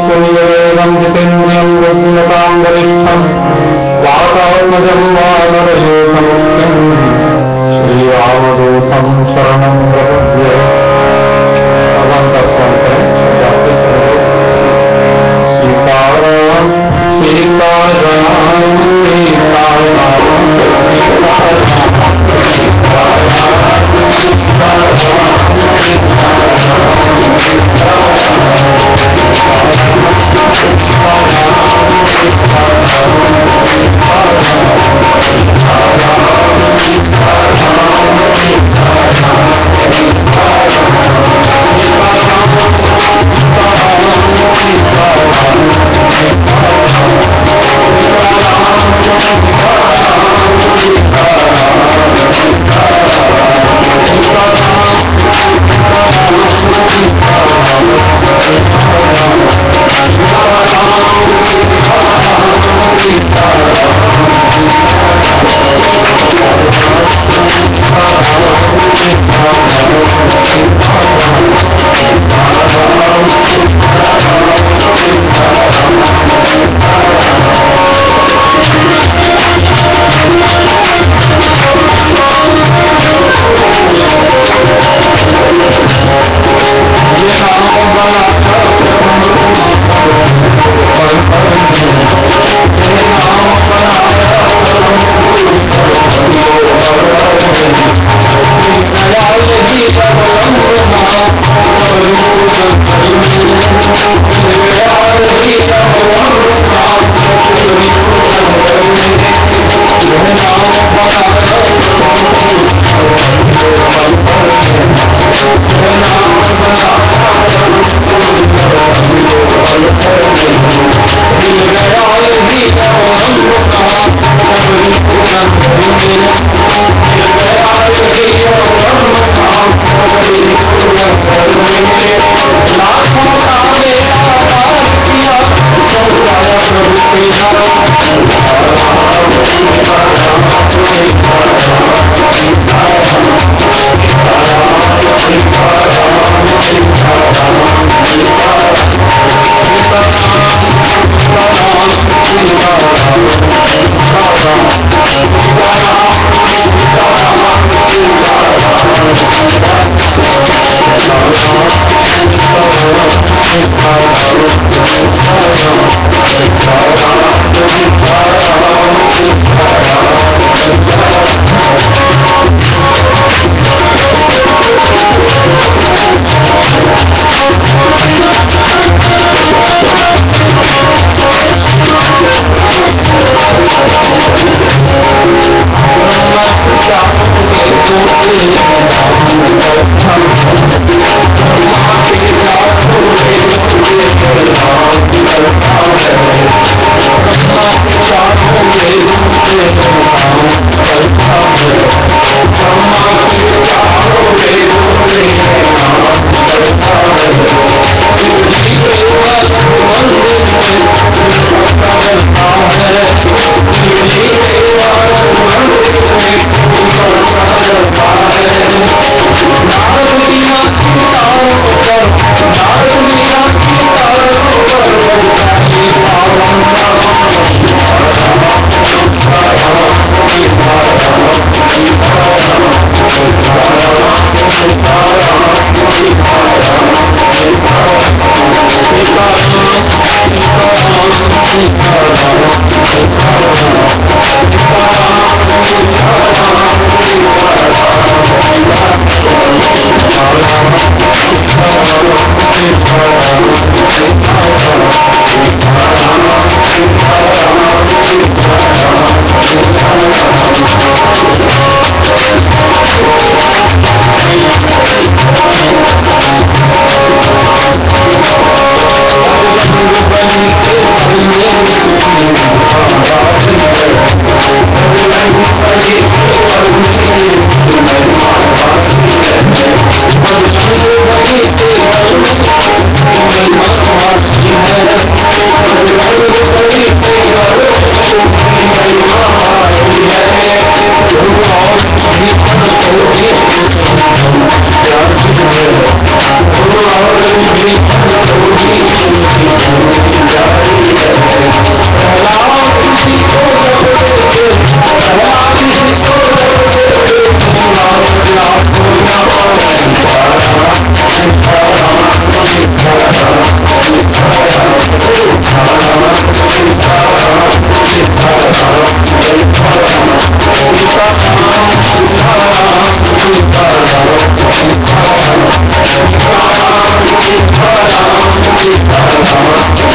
तुल्यवेगं जितेन्द्रियं बुद्धिमतां वरिष्ठं वातात्मजं वानरयूथमुख्यं श्रीरामदूतं शरणं प्रपद्ये। भगवान का स्मरण करें, सीताराम सीताराम सीताराम सीताराम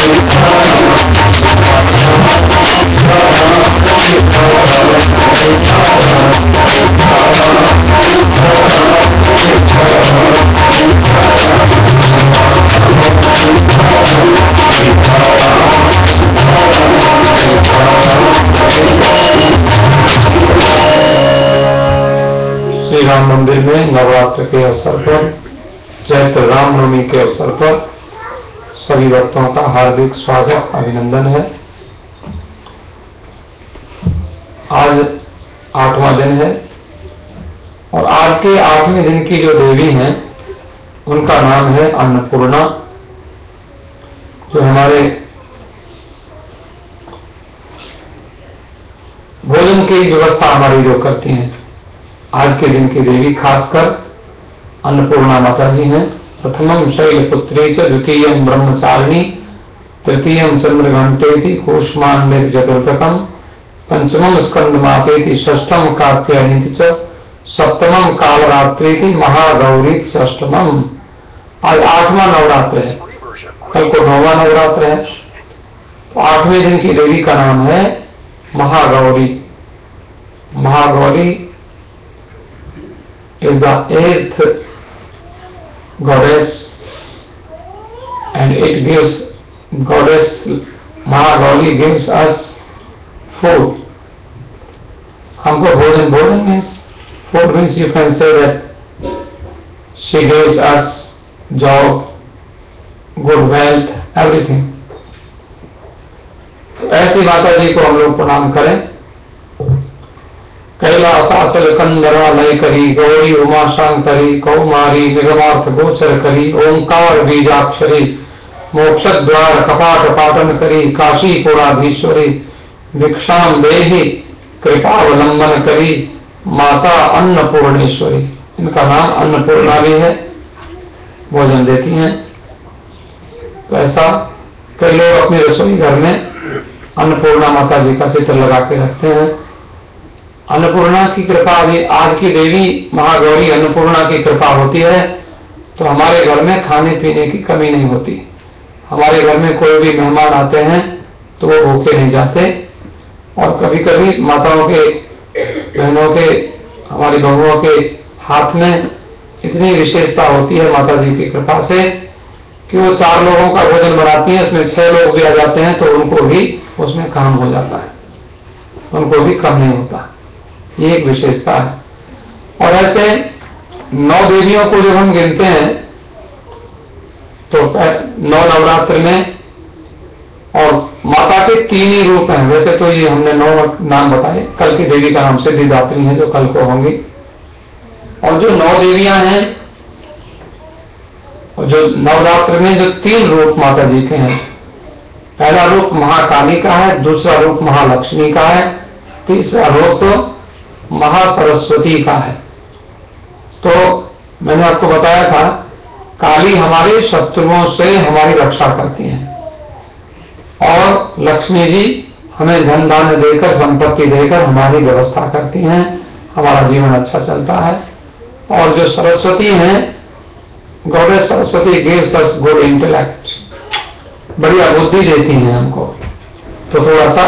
श्री राम मंदिर में नवरात्र के अवसर पर, चैत्र रामनवमी के अवसर पर सभी भक्तों का हार्दिक स्वागत, अभिनंदन है। आज 8वां दिन है और आज के 8वें दिन की जो देवी हैं उनका नाम है अन्नपूर्णा, जो हमारे भोजन की व्यवस्था हमारी जो करती हैं। आज के दिन की देवी खासकर अन्नपूर्णा माता जी हैं। प्रथमम शैलपुत्री च, द्वितीयम ब्रह्मचारिणी, तृतीयम चंद्रघंटेति, कूष्मांड चतुर्थकम, पंचमम स्कंदमातेति, षष्ठम कात्यायनी च, सप्तमम कालरात्रि, महागौरी अष्टमम। आज 8वां नवरात्र है, कल को 9वां नवरात्र है। तो 8वें दिन की देवी का नाम है Mahagauri. Mahagauri is the 8th goddess and it gives, goddess Mahagauri gives us food. हमको भोजन means, food means you can say that she gives us job, good wealth, everything. तो ऐसी माता जी को हम लोग प्रणाम करें। कैलासाचल कंदरा लय करी, गौरी उमा शांतरी, कौमारी निगमार्थ गोचर करी, ओंकार बीजाक्षरी, मोक्ष द्वार कपाट पाटन करी, काशी पुराधीश्वरी, भिक्षाम देहि कृपावलंबन करी, माता अन्नपूर्णेश्वरी। इनका नाम अन्नपूर्णा भी है, भोजन देती हैं। तो ऐसा कई लोग अपनी रसोई घर में अन्नपूर्णा माता जी का चित्र लगा के रखते हैं। अन्नपूर्णा की कृपा, आज की देवी महागौरी अन्नपूर्णा की कृपा होती है तो हमारे घर में खाने पीने की कमी नहीं होती। हमारे घर में कोई भी मेहमान आते हैं तो वो भूखे नहीं जाते। और कभी कभी माताओं के, बहनों के, हमारी बहुओं के हाथ में इतनी विशेषता होती है माता जी की कृपा से कि वो 4 लोगों का भोजन बनाती हैं, उसमें 6 लोग भी आ जाते हैं तो उनको भी उसमें काम हो जाता है, उनको भी कम नहीं होता। ये एक विशेषता है। और ऐसे 9 देवियों को जब हम गिनते हैं तो 9 नवरात्र में, और माता के 3 ही रूप हैं। वैसे तो ये हमने 9 नाम बताए। कल की देवी का नाम सिद्धिदात्री है जो कल को होंगी। और जो 9 देवियां हैं, और जो नवरात्र में जो 3 रूप माता जी के हैं, पहला रूप महाकाली का है, दूसरा रूप महालक्ष्मी का है, तीसरा रूप महासरस्वती का है। तो मैंने आपको बताया था काली हमारे शत्रुओं से हमारी रक्षा करती हैं और लक्ष्मी जी हमें धन धान्य देकर, संपत्ति देकर हमारी व्यवस्था करती हैं, हमारा जीवन अच्छा चलता है। और जो सरस्वती हैं, goddess Saraswati gives us good intellect, बढ़िया बुद्धि देती हैं हमको। तो थोड़ा सा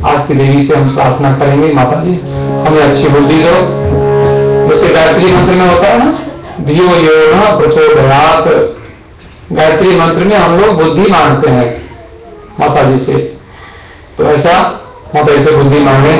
आज की देवी से हम प्रार्थना करेंगे, माता जी हमें अच्छी बुद्धि दो। जैसे गायत्री मंत्र में होता है ना, धियो यो न प्रचोदयात्। गायत्री मंत्र में हम लोग बुद्धि मांगते हैं माता जी से, तो ऐसा माता जी से बुद्धि मांगे।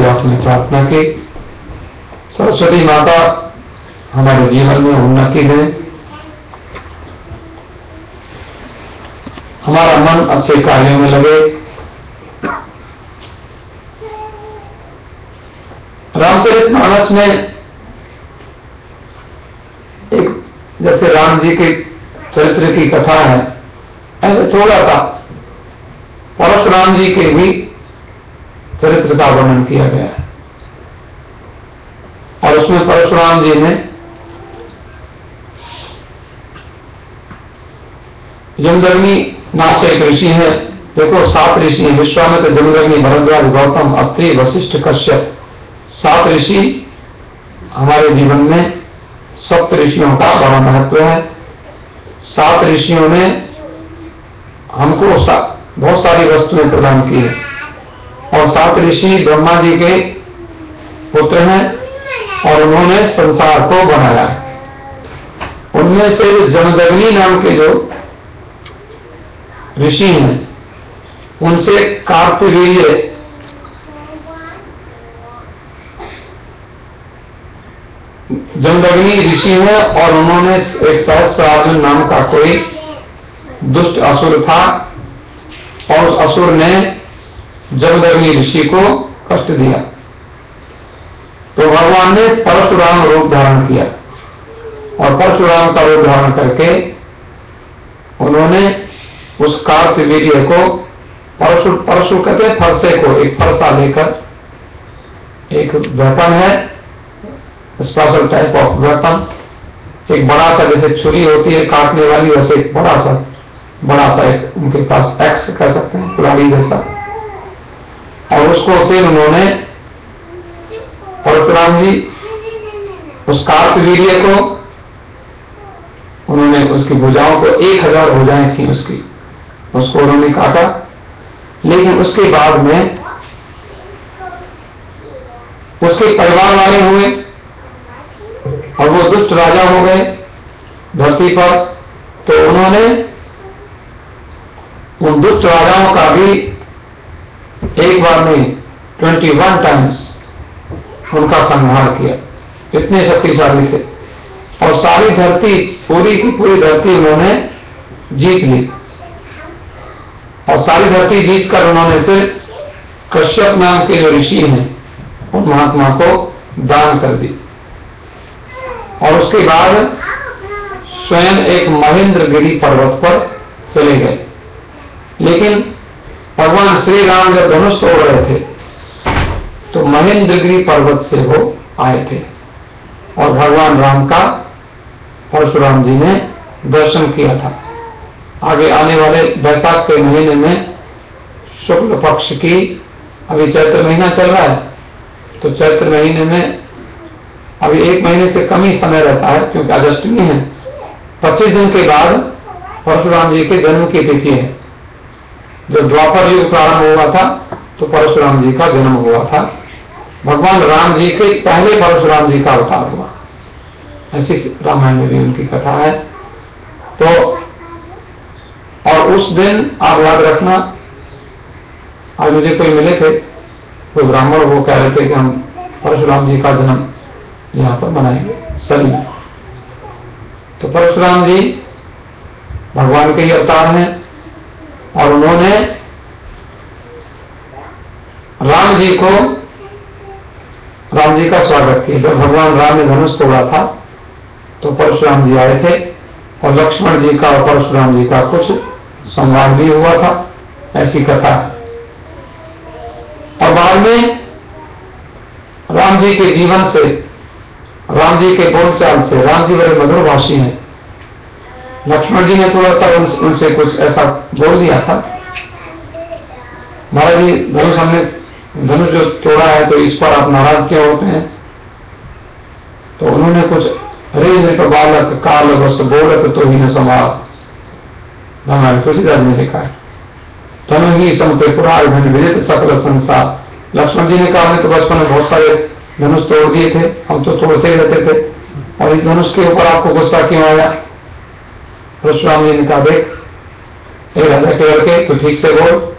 आपने प्रार्थना की। सरस्वती माता हमारे जीवन में उन्नति दे, हमारा मन अच्छे कार्यों में लगे। रामचरितमानस में एक जैसे राम जी के चरित्र की कथा है, ऐसे थोड़ा सा परशुराम जी के भी चरित्र का वर्णन किया गया है। और उसमें परशुराम जी ने जमदग्नि नाम से एक ऋषि है। देखो 7 ऋषि हैं, विश्वामित्र, जमदग्नि, भरद्वाज, गौतम, अत्रि, वशिष्ठ, कश्यप। 7 ऋषि हमारे जीवन में 7 ऋषियों का बड़ा महत्व है। 7 ऋषियों ने हमको बहुत सारी वस्तुएं प्रदान की है। और 7 ऋषि ब्रह्मा जी के पुत्र हैं और उन्होंने संसार को बनाया है। उनमें से जमदग्नि नाम के जो ऋषि हैं, उनसे कार्तवीर्य जमदग्नि ऋषि हैं और उन्होंने एक सहस्रार्जुन नाम का कोई दुष्ट असुर था और उस असुर ने जमदग्नि ऋषि को कष्ट दिया। तो भगवान ने परशुराम रूप धारण किया और परशुराम का रूप धारण करके उन्होंने उस कार्तवीर्य को परशु कहते हैं फरसे को, एक फरसा लेकर, एक वेपन है स्पेशल टाइप ऑफ वेपन, एक बड़ा सा जैसे छुरी होती है काटने वाली, वैसे एक बड़ा सा एक उनके पास एक्स कह सकते हैं, कुल्हाड़ी जैसा। और उसको फिर उन्होंने परशुराम जी उस कार्तवीर्य को उन्होंने उसकी भुजाओं को 1000 भुजाएं थी उसको उन्होंने काटा। लेकिन उसके बाद में उसके परिवार वाले हुए और वो दुष्ट राजा हो गए धरती पर। तो उन्होंने उन दुष्ट राजाओं का भी एक बार नहीं 21 टाइम्स उनका संहार किया। इतने शक्तिशाली थे और सारी धरती, पूरी की पूरी धरती उन्होंने जीत ली और सारी धरती जीतकर उन्होंने फिर कश्यप नाम के जो ऋषि हैं उन महात्मा को दान कर दी और उसके बाद स्वयं एक महेंद्रगिरी पर्वत पर चले गए। लेकिन भगवान श्री राम जब धनुष तोड़ रहे थे तो महेंद्रगिरी पर्वत से वो आए थे और भगवान राम का परशुराम जी ने दर्शन किया था। आगे आने वाले बैसाख के महीने में शुक्ल पक्ष की, अभी चैत्र महीना चल रहा है, तो चैत्र महीने में अभी 1 महीने से कम ही समय रहता है क्योंकि अष्टमी है। 25 दिन के बाद परशुराम जी के जन्म की तिथि है। जब द्वापर युग प्रारंभ हुआ था तो परशुराम जी का जन्म हुआ था। भगवान राम जी के पहले परशुराम जी का अवतार हुआ, ऐसी रामायण में भी उनकी कथा है। तो और उस दिन आप याद रखना, आज मुझे कोई मिले थे तो ब्राह्मण, वो कह रहे थे कि हम परशुराम जी का जन्म यहां पर मनाएंगे सली। तो परशुराम जी भगवान के ही अवतार हैं और उन्होंने राम जी का स्वागत किया। जब भगवान राम ने धनुष तोड़ा था तो परशुराम जी आए थे और लक्ष्मण जी का और परशुराम जी का कुछ संवाद भी हुआ था, ऐसी कथा है। और बाद में राम जी के जीवन से, राम जी के बोलचाल से, राम जी बड़े मधुर भाषी हैं। लक्ष्मण जी ने थोड़ा सा उनसे कुछ ऐसा बोल दिया था, महाराज जी धनुष जो तोड़ा है तो इस पर आप नाराज क्यों होते हैं? तो उन्होंने कुछ अरे नृप बालक काल वस्त बोलत तो ही न समार, रामायण तुलसीदास ने लिखा है। तनु ही समते पुराण धन विदित सकल संसार। लक्ष्मण जी ने कहा मैं तो बचपन में बहुत सारे धनुष तोड़ दिए थे, हम तो तोड़ते ही रहते थे, और इस धनुष के ऊपर आपको गुस्सा क्यों आया? परशुराम जी ने कहा देख राजा के लड़के तो ठीक से बोल,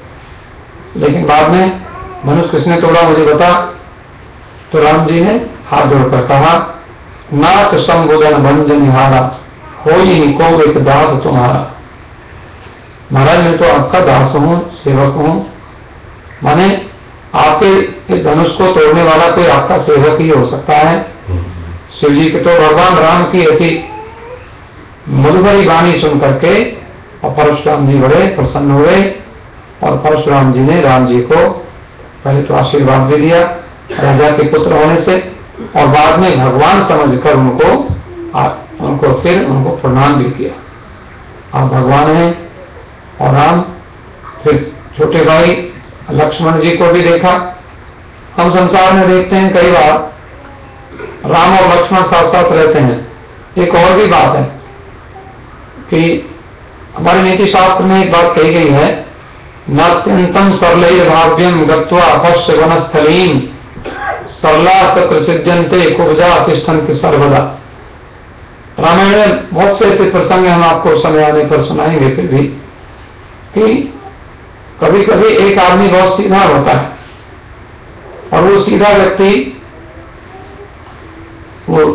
लेकिन बाद में धनुष किसने तोड़ा मुझे बता। तो राम जी ने हाथ जोड़कर कहा नाथ संबोधन भंजन हारा हो ही को एक दास तुम्हारा। महाराज मैं तो आपका दास हूं, सेवक हूं, माने आपके इस धनुष को तोड़ने वाला कोई आपका सेवक ही हो सकता है। शिव जी के तो भगवान राम की ऐसी मधुबरी वाणी सुन करके और परशुराम जी बड़े प्रसन्न हुए और परशुराम जी ने राम जी को पहले तो आशीर्वाद भी दिया राजा के पुत्र होने से, और बाद में भगवान समझकर उनको प्रणाम भी किया। आप भगवान हैं। और राम फिर छोटे भाई लक्ष्मण जी को भी देखा। हम संसार में देखते हैं कई बार राम और लक्ष्मण साथ साथ रहते हैं। एक और भी बात है कि हमारे नीति शास्त्र में एक बात कही गई है, नात्यंतम सरलैर भाव्यम गत्वा अपश्य वनस्थलीम सरला तत्र सिद्ध्यन्ते कुब्जा तिष्ठन्ति सर्वदा। रामायण में बहुत से ऐसे प्रसंग हम आपको समय आने पर सुनाएंगे फिर भी, कि कभी कभी एक आदमी बहुत सीधा होता है और वो सीधा व्यक्ति वो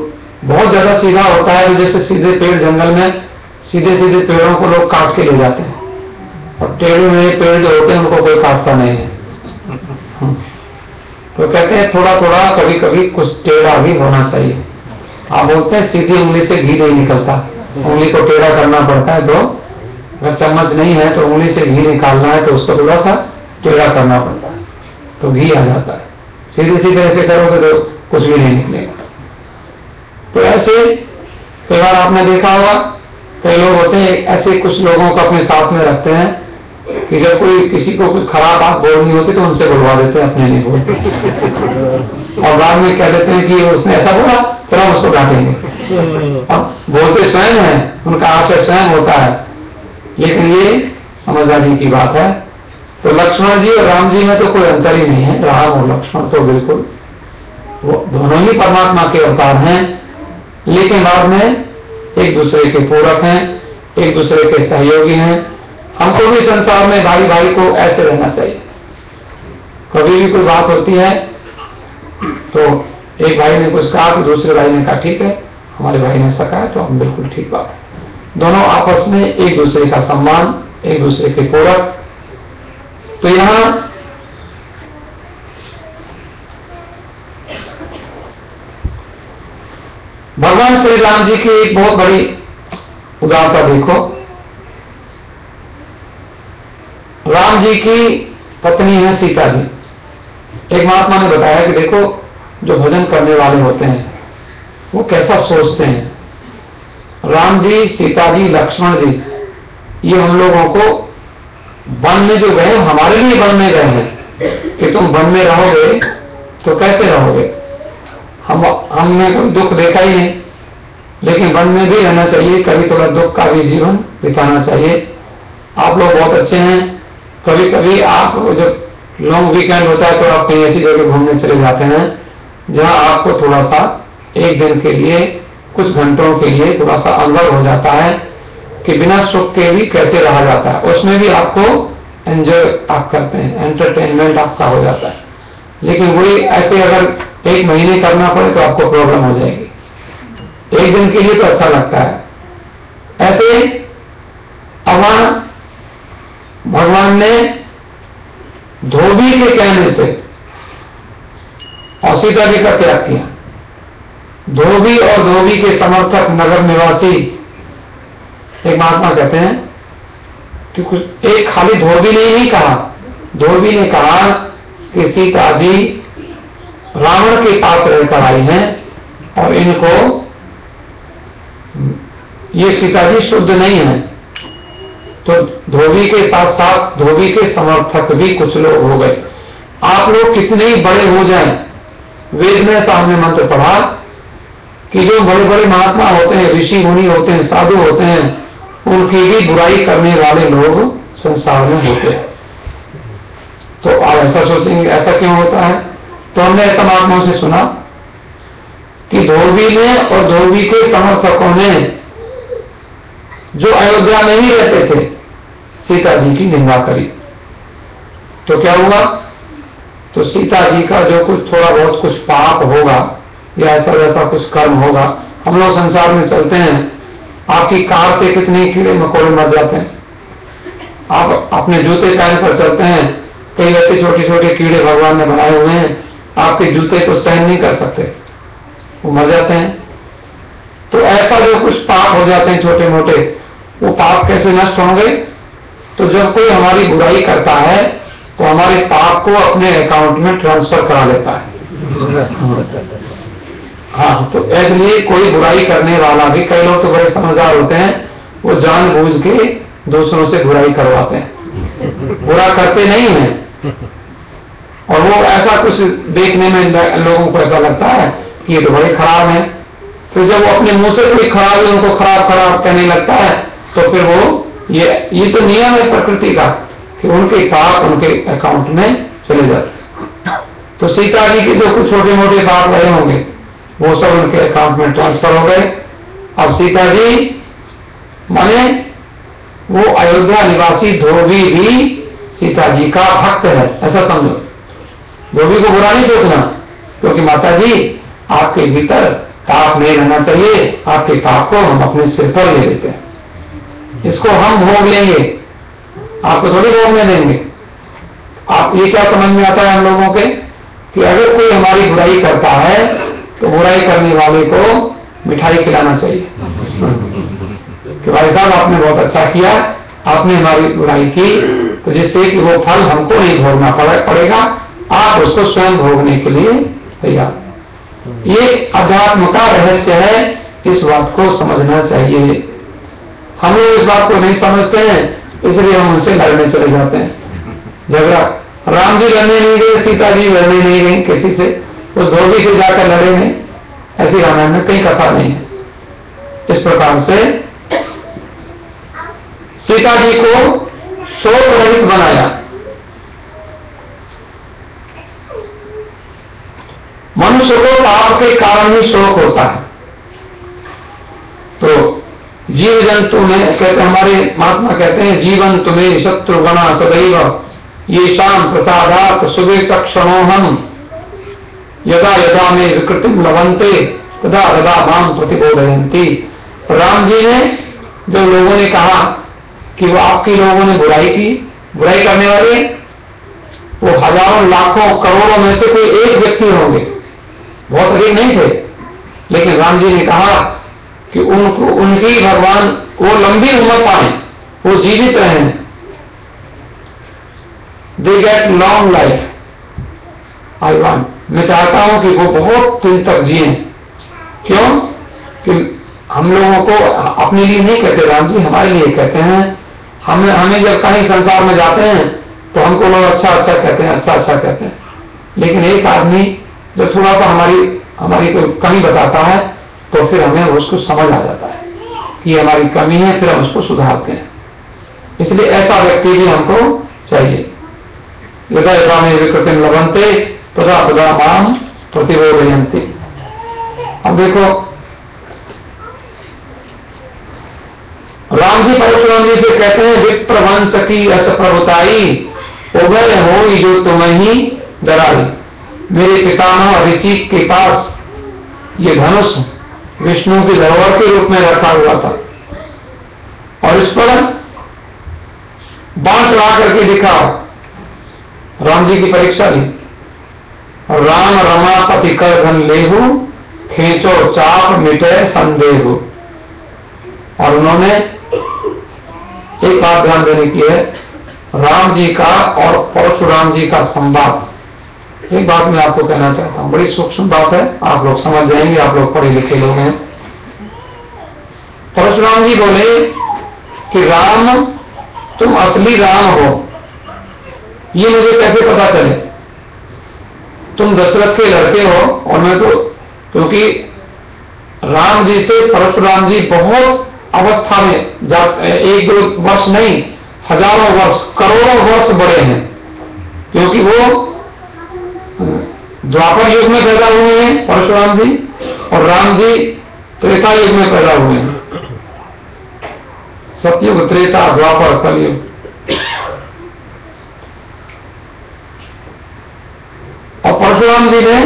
बहुत ज्यादा सीधा होता है, जैसे सीधे पेड़ जंगल में सीधे सीधे पेड़ों को लोग काट के ले जाते हैं और टेढ़े मेढ़े पेड़ जो होते हैं उनको कोई काटता नहीं है। तो कहते हैं थोड़ा थोड़ा कभी कभी कुछ टेढ़ा भी होना चाहिए। आप बोलते हैं सीधी उंगली से घी नहीं निकलता, उंगली को टेढ़ा करना पड़ता है। तो अगर चम्मच नहीं है तो उंगली से घी निकालना है तो उसको थोड़ा सा टेढ़ा करना पड़ता है तो घी आ जाता है। सीधे सीधे ऐसे करोगे तो कुछ भी नहीं निकलेगा। तो ऐसे कई बार आपने देखा होगा, कई लोग होते हैं ऐसे, कुछ लोगों को अपने साथ में रखते हैं कि जब कोई किसी को कुछ खराब बात बोलनी होती तो उनसे बुलवा देते हैं, अपने नहीं बोलते और बाद में कह देते हैं कि उसने ऐसा बोला चलो हम उसको डांटेंगे। अब बोलते स्वयं है, उनका आशय स्वयं होता है, लेकिन ये समझदारी की बात है। तो लक्ष्मण जी और राम जी में तो कोई अंतर ही नहीं है। राम और लक्ष्मण तो बिल्कुल वो दोनों ही परमात्मा के अवतार हैं, लेकिन बाद में एक दूसरे के पूरक हैं। एक दूसरे के सहयोगी हैं। हमको भी संसार में भाई भाई को ऐसे रहना चाहिए। कभी भी कोई बात होती है तो एक भाई ने कुछ कहा तो दूसरे भाई ने कहा ठीक है, हमारे भाई ने ऐसा कहा तो हम बिल्कुल ठीक बात है। दोनों आपस में एक दूसरे का सम्मान, एक दूसरे के पूरक। तो यहां भगवान श्री राम जी की एक बहुत बड़ी उदारता देखो। राम जी की पत्नी है सीता जी। एक महात्मा ने बताया कि देखो, जो भजन करने वाले होते हैं वो कैसा सोचते हैं। राम जी, सीता जी, लक्ष्मण जी, ये हम लोगों को वन में जो गए हमारे लिए वन में गए हैं कि तुम वन में रहोगे तो कैसे रहोगे। हमने कोई दुख देखा ही नहीं, लेकिन वन में भी रहना चाहिए, कभी थोड़ा दुख का भी जीवन बिताना चाहिए। आप लोग बहुत अच्छे हैं, कभी कभी आप जब लॉन्ग वीकेंड होता है तो आप कहीं ऐसी जगह घूमने चले जाते हैं जहां आपको थोड़ा सा एक दिन के लिए, कुछ घंटों के लिए थोड़ा सा अनुभव हो जाता है कि बिना सुख के भी कैसे रहा जाता है। उसमें भी आपको एंजॉय आप करते हैं, एंटरटेनमेंट आपका हो जाता है। लेकिन वही ऐसे अगर एक महीने करना पड़े तो आपको प्रॉब्लम हो जाएगी। एक दिन के लिए तो अच्छा लगता है। ऐसे अब भगवान ने धोबी के कहने से और सीता जी का त्याग किया। धोबी और धोबी के समर्थक नगर निवासी, एक महात्मा कहते हैं कि कुछ एक खाली धोबी ने ही कहा, धोबी ने कहा कि सीता जी रावण के पास रहकर आई हैं और इनको, ये सीता जी शुद्ध नहीं है। तो धोबी के साथ साथ धोबी के समर्थक भी कुछ लोग हो गए। आप लोग कितने ही बड़े हो जाएं, वेद में सामने मंत्र पढ़ा कि जो बड़े बड़े महात्मा होते हैं, ऋषि मुनि होते हैं, साधु होते हैं, उनकी भी बुराई करने वाले लोग संसार में होते हैं। तो आप ऐसा सोचेंगे ऐसा क्यों होता है। तो हमने ऐसा महात्माओं से सुना कि धोबी ने और धोबी के समर्थकों ने जो अयोध्या में ही रहते थे सीता जी की निंदा करी। तो क्या हुआ, तो सीता जी का जो कुछ थोड़ा बहुत कुछ पाप होगा या ऐसा वैसा कुछ कर्म होगा, हम लोग संसार में चलते हैं, आपकी कार से कितने कीड़े मकोड़े मर जाते हैं। आप अपने जूते पहन कर चलते हैं, कई ऐसे छोटे छोटे कीड़े भगवान ने बनाए हुए हैं, आपके जूते को सहन नहीं कर सकते, वो मर जाते हैं। तो ऐसा जो कुछ पाप हो जाते हैं छोटे मोटे, वो पाप कैसे नष्ट होंगे। तो जब कोई हमारी बुराई करता है तो हमारे पाप को अपने अकाउंट में ट्रांसफर करा लेता है। हाँ, तो इसलिए कोई बुराई करने वाला भी, कई लोग तो बड़े समझदार होते हैं, वो जानबूझ के दूसरों से बुराई करवाते हैं, बुरा करते नहीं है। और वो ऐसा कुछ देखने में लोगों को ऐसा लगता है कि ये तो बड़े खराब है। फिर जब वो अपने मुंह से कोई खराब है उनको खराब खराब कहने लगता है, तो फिर वो ये तो नियम है प्रकृति का कि उनके पाप उनके अकाउंट में चले जाते। तो सीता जी के जो कुछ छोटे मोटे पाप रहे होंगे वो सब उनके अकाउंट में ट्रांसफर हो गए। अब सीता जी माने वो अयोध्या निवासी धोबी भी सीता जी का भक्त है, ऐसा समझो। धोबी को बुरा नहीं सोचना, क्योंकि माता जी आपके भीतर पाप नहीं रहना चाहिए, आपके पाप को हम अपने सिर पर ले लेते हैं, इसको हम भोग लेंगे, आपको थोड़ी भोगने देंगे। आप ये क्या समझ में आता है हम लोगों के कि अगर कोई हमारी बुराई करता है तो बुराई करने वाले को मिठाई खिलाना चाहिए कि भाई साहब आपने बहुत अच्छा किया, आपने हमारी बुराई की, तो जिससे कि वो फल हमको नहीं भोगना पड़ेगा, आप उसको स्वयं भोगने के लिए तैयार। ये अध्यात्म का रहस्य है, इस बात को समझना चाहिए। हम लोग इस बात को नहीं समझते हैं, इसलिए हम उनसे लड़ने चले जाते हैं। झगड़ा, राम जी लड़ने नहीं गए, सीता जी लड़ने नहीं गई किसी से, उस धोबी से जाकर लड़े नहीं, ऐसी रामायण में कहीं कथा नहीं है। इस प्रकार से सीता जी को शोक रहित बनाया। मनुष्य को पाप के कारण ही शोक होता है। तो जीव जंतु में कहते, हमारे महात्मा कहते हैं, जीवन तुम्हें शत्रुगणा सदैव ये शाम प्रसादात सुबे तक्षणोहम यदा यदा में विकृतिम लवंते तदा तदा माम प्रतिबोधयंती। राम जी ने, जब लोगों ने कहा कि वो आपके लोगों ने बुराई की, बुराई करने वाले वो हजारों लाखों करोड़ों में से कोई एक व्यक्ति होंगे, बहुत अधिक नहीं थे, लेकिन राम जी ने कहा कि उनको, उनकी भगवान वो लंबी उम्र पाए, वो जीवित रहें, they get long life I want. मैं चाहता हूं कि वो बहुत दिन तक जिए। क्यों? कि हम लोगों को अपने लिए नहीं कहते राम जी, हमारे लिए कहते हैं। हमें जब कहीं संसार में जाते हैं तो हमको लोग अच्छा अच्छा कहते हैं, अच्छा अच्छा कहते हैं, लेकिन एक आदमी जब थोड़ा सा हमारी कोई कमी बताता है तो फिर हमें उसको समझ आ जाता है कि हमारी कमी है, फिर हम उसको सुधारते हैं। इसलिए ऐसा व्यक्ति भी हमको चाहिए। यदा यदा में विकृतिम लवंते तदा तदा माम प्रतिबोधयन्ति। अब देखो, राम जी परशुराम जी से कहते हैं, विप्रवंश की अस प्रभुताई उभय हो जो तुम्हें ही डराई। मेरे पितामह ऋषि के पास ये धनुष विष्णु की धरोहर के रूप में रखा हुआ था, और इस पर बाण चढ़ा करके दिखाओ। राम जी की परीक्षा ली। राम रमा पति कर धन लेहु खींचो चाप मिटे संदेहु। और उन्होंने एक बात ध्यान देने की है, राम जी का और परशुराम जी का संवाद। एक बात मैं आपको कहना चाहता हूं, बड़ी सूक्ष्म बात है, आप लोग समझ जाएंगे, आप लोग पढ़े लिखे लोग हैं। परशुराम जी बोले कि राम, तुम असली राम हो, ये मुझे कैसे पता चले? तुम दशरथ के लड़के हो, और मैं तो, क्योंकि राम जी से परशुराम जी बहुत अवस्था में, एक दो वर्ष नहीं, हजारों वर्ष, करोड़ों वर्ष बड़े हैं, क्योंकि वो द्वापर युग में पैदा हुए हैं परशुराम जी, और राम जी त्रेता युग में पैदा हुए हैं। सतयुग, त्रेता, द्वापर, कलयुग। और परशुराम जी ने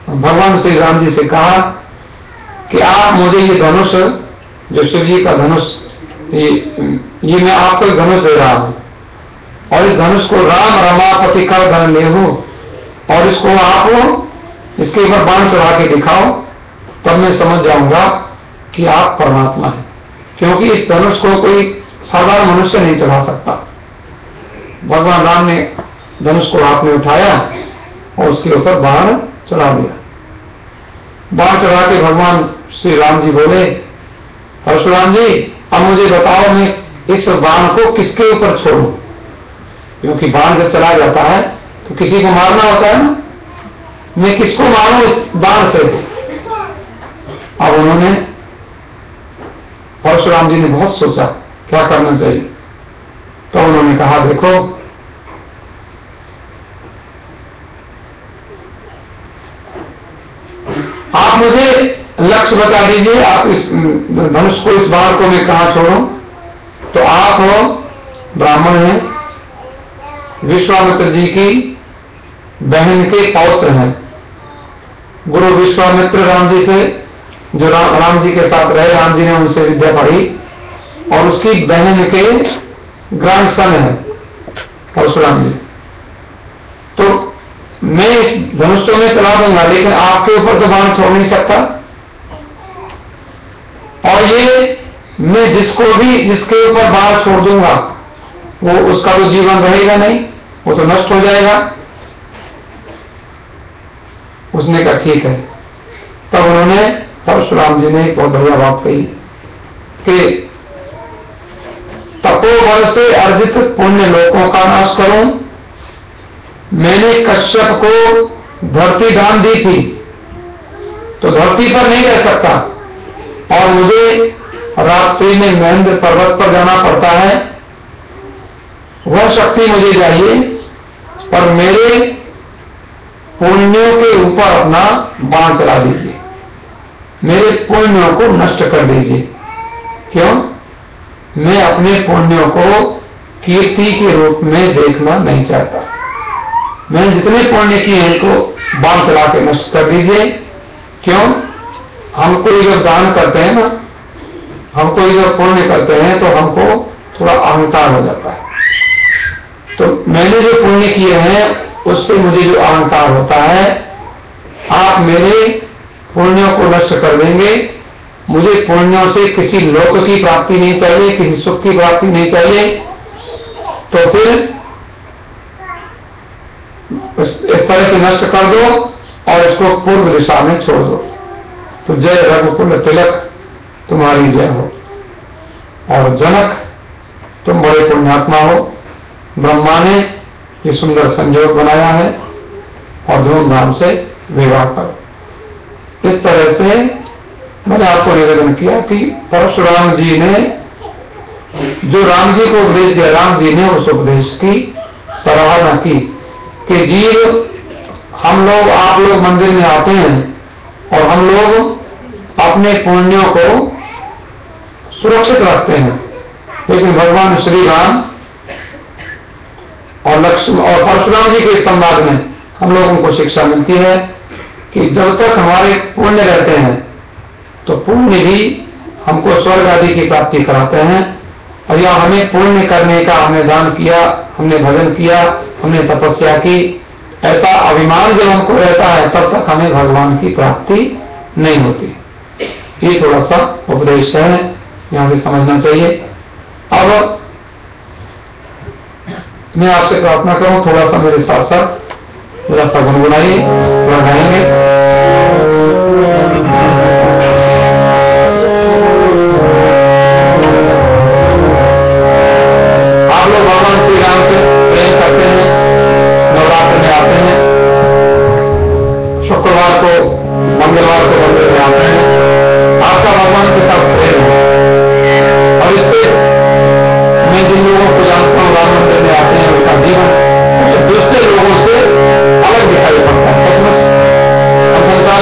भगवान श्री राम जी से कहा कि आप मुझे ये धनुष, जो शिव जी का धनुष, ये मैं आपको धनुष दे रहा हूं, और इस धनुष को राम रमापति कर धन लेहु, और इसको आप इसके ऊपर बाण चढ़ा के दिखाओ, तब मैं समझ जाऊंगा कि आप परमात्मा हैं। क्योंकि इस धनुष को कोई साधारण मनुष्य नहीं चढ़ा सकता। भगवान राम ने धनुष को हाथ में उठाया और उसके ऊपर बाण चढ़ा दिया। बाण चढ़ा के भगवान श्री राम जी बोले, परशुराम जी अब मुझे बताओ, मैं इस बाण को किसके ऊपर छोड़ूं? क्योंकि बाण जब चला जाता है तो किसी को मारना होता है ना, मैं किसको मारूं इस बाण से? अब उन्होंने, परशुराम जी ने बहुत सोचा क्या करना चाहिए, तो उन्होंने कहा, देखो आप मुझे लक्ष्य बता दीजिए, आप इस धनुष को, इस बाण को मैं कहां छोड़ूं? तो आप ब्राह्मण हैं, विश्वामित्र जी की बहन के पौत्र हैं। गुरु विश्वामित्र राम जी से, जो राम जी के साथ रहे, राम जी ने उनसे विद्या पढ़ी, और उसकी बहन के ग्रैंडसन है परशुराम जी। तो मैं इस धनुष तो मैं चला दूंगा, लेकिन आपके ऊपर तो बाण छोड़ नहीं सकता, और ये मैं जिसके ऊपर बाण छोड़ दूंगा वो, उसका तो जीवन रहेगा नहीं, वो तो नष्ट हो जाएगा। उसने कहा ठीक है। तब उन्होंने, परशुराम जी ने एक बहुत बढ़िया बात कही कि तपोबल से अर्जित पुण्य लोकों का नाश करूं। मैंने कश्यप को धरती दान दी थी, तो धरती पर नहीं रह सकता, और मुझे रात्रि में महेंद्र पर्वत पर जाना पड़ता है। वह शक्ति मुझे चाहिए, पर मेरे पुण्यों के ऊपर अपना बाण चला दीजिए, मेरे पुण्यों को नष्ट कर दीजिए। क्यों? मैं अपने पुण्यों को कीर्ति के रूप में देखना नहीं चाहता। मैंने जितने पुण्य किए हैं इनको बाण चला के नष्ट कर दीजिए। क्यों? हम कोई जब दान करते हैं ना, हम कोई जब पुण्य करते हैं तो हमको थोड़ा अहंकार हो जाता है। तो मैंने जो पुण्य किए हैं उससे मुझे जो अहंकार होता है, आप मेरे पुण्यों को नष्ट कर देंगे। मुझे पुण्यों से किसी लोक की प्राप्ति नहीं चाहिए, किसी सुख की प्राप्ति नहीं चाहिए। तो फिर इस तरह से नष्ट कर दो और इसको पूर्व दिशा में छोड़ दो। तो जय रघुकुल तिलक, तुम्हारी जय हो। और जनक, तुम बड़े पुण्यात्मा हो। ब्रह्मा ने ये सुंदर संयोग बनाया है और धूमधाम से विवाह करो। इस तरह से मैंने आपको निवेदन किया कि परशुराम जी ने जो राम जी को उपदेश दिया, राम जी ने उस उपदेश की सराहना की कि जीव, हम लोग, आप लोग मंदिर में आते हैं और हम लोग अपने पुण्यों को सुरक्षित रखते हैं, लेकिन भगवान श्री राम और लक्ष्मण और परशुराम जी के संवाद में हम लोगों को शिक्षा मिलती है कि जब तक हमारे पुण्य रहते हैं तो पुण्य भी हमको स्वर्ग आदि की प्राप्ति कराते हैं। और या हमें पुण्य करने का, हमने दान किया, हमने भजन किया, हमने तपस्या की, ऐसा अभिमान जब हमको रहता है तब तक हमें भगवान की प्राप्ति नहीं होती। ये थोड़ा सा उपदेश है, यहां से समझना चाहिए। अब मैं आपसे प्रार्थना करूं, थोड़ा सा मेरे साथ साथ थोड़ा सा गुनगुनाइए, थोड़ा गाएंगे। आप लोग भगवान श्री राम से प्रेम करते हैं, नवरात्र में आते हैं, शुक्रवार को, मंगलवार को मंदिर में आते हैं, आपका भगवान के साथ प्रेम है। और इससे मैं जिन लोगों को जानता हूं राम मंदिर में आते हैं, उनका जीवन दूसरे लोगों से अलग दिखाई पड़ता है। सचमुच हम संसार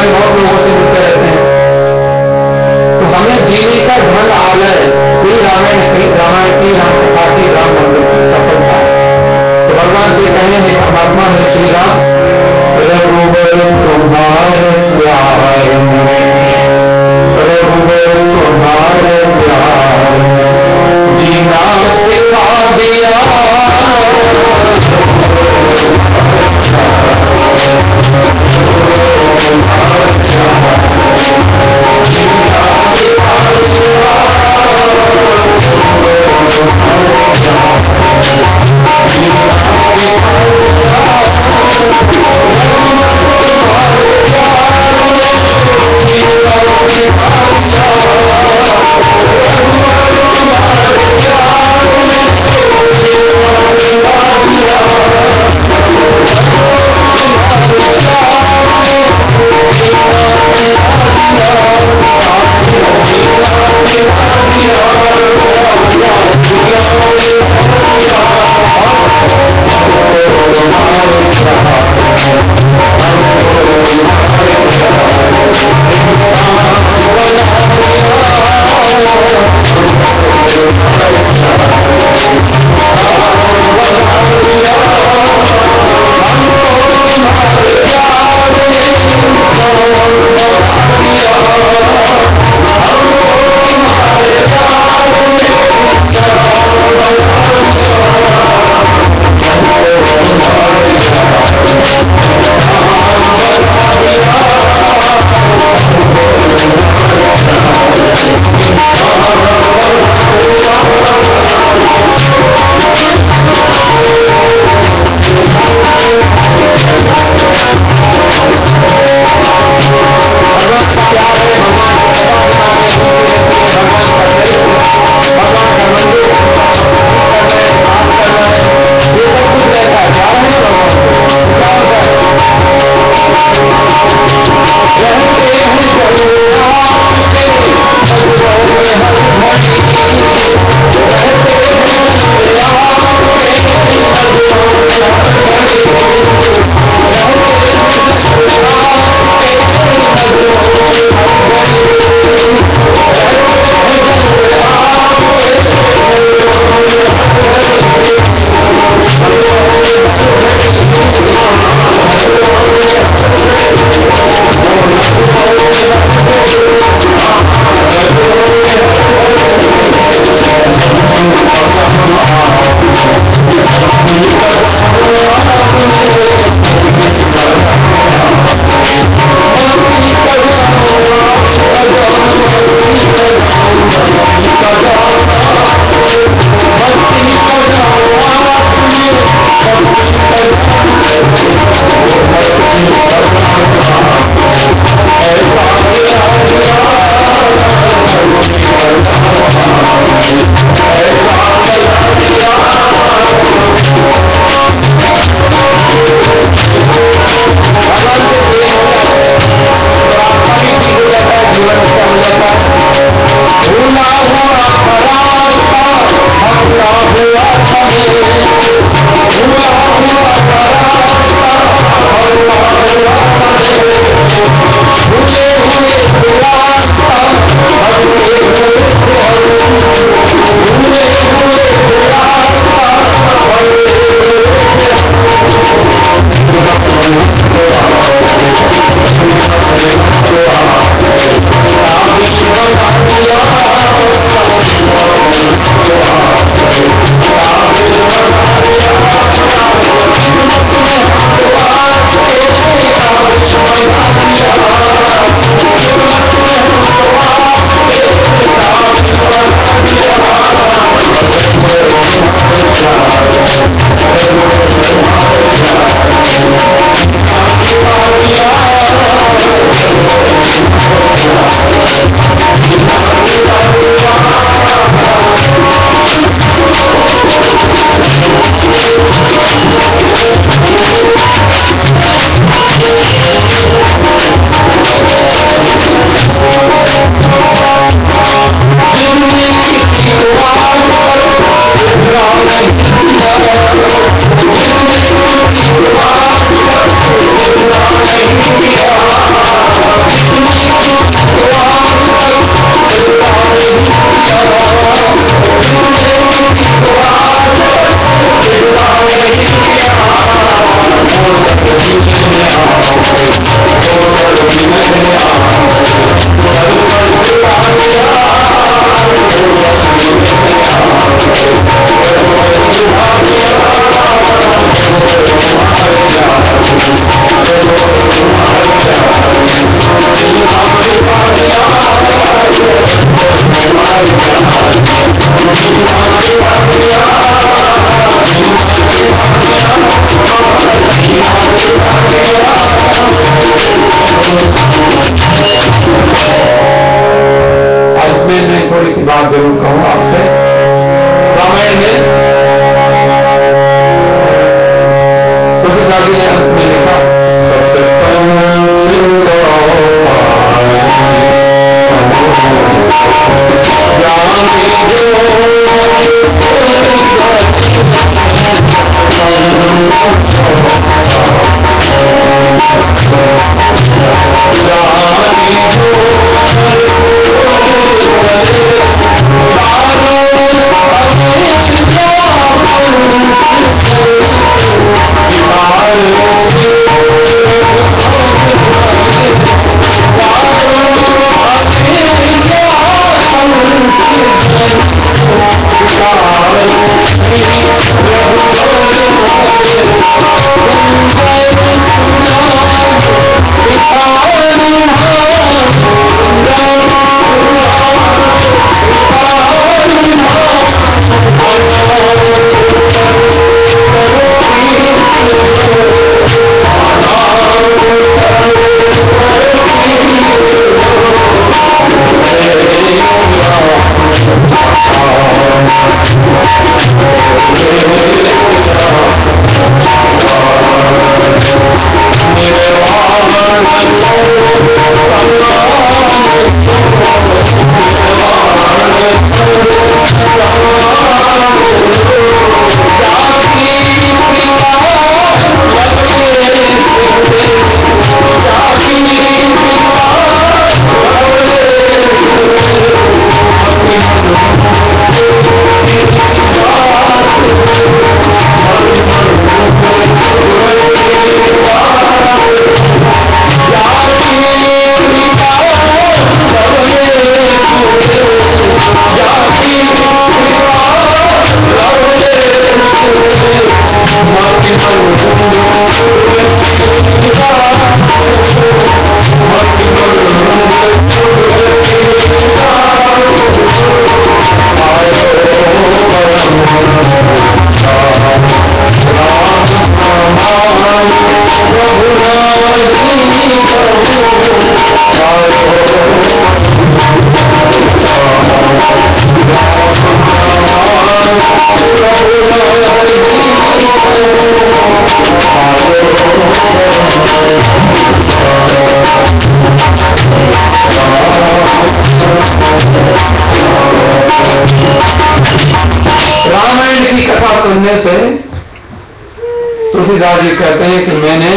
तुलसीदास जी कहते हैं कि मैंने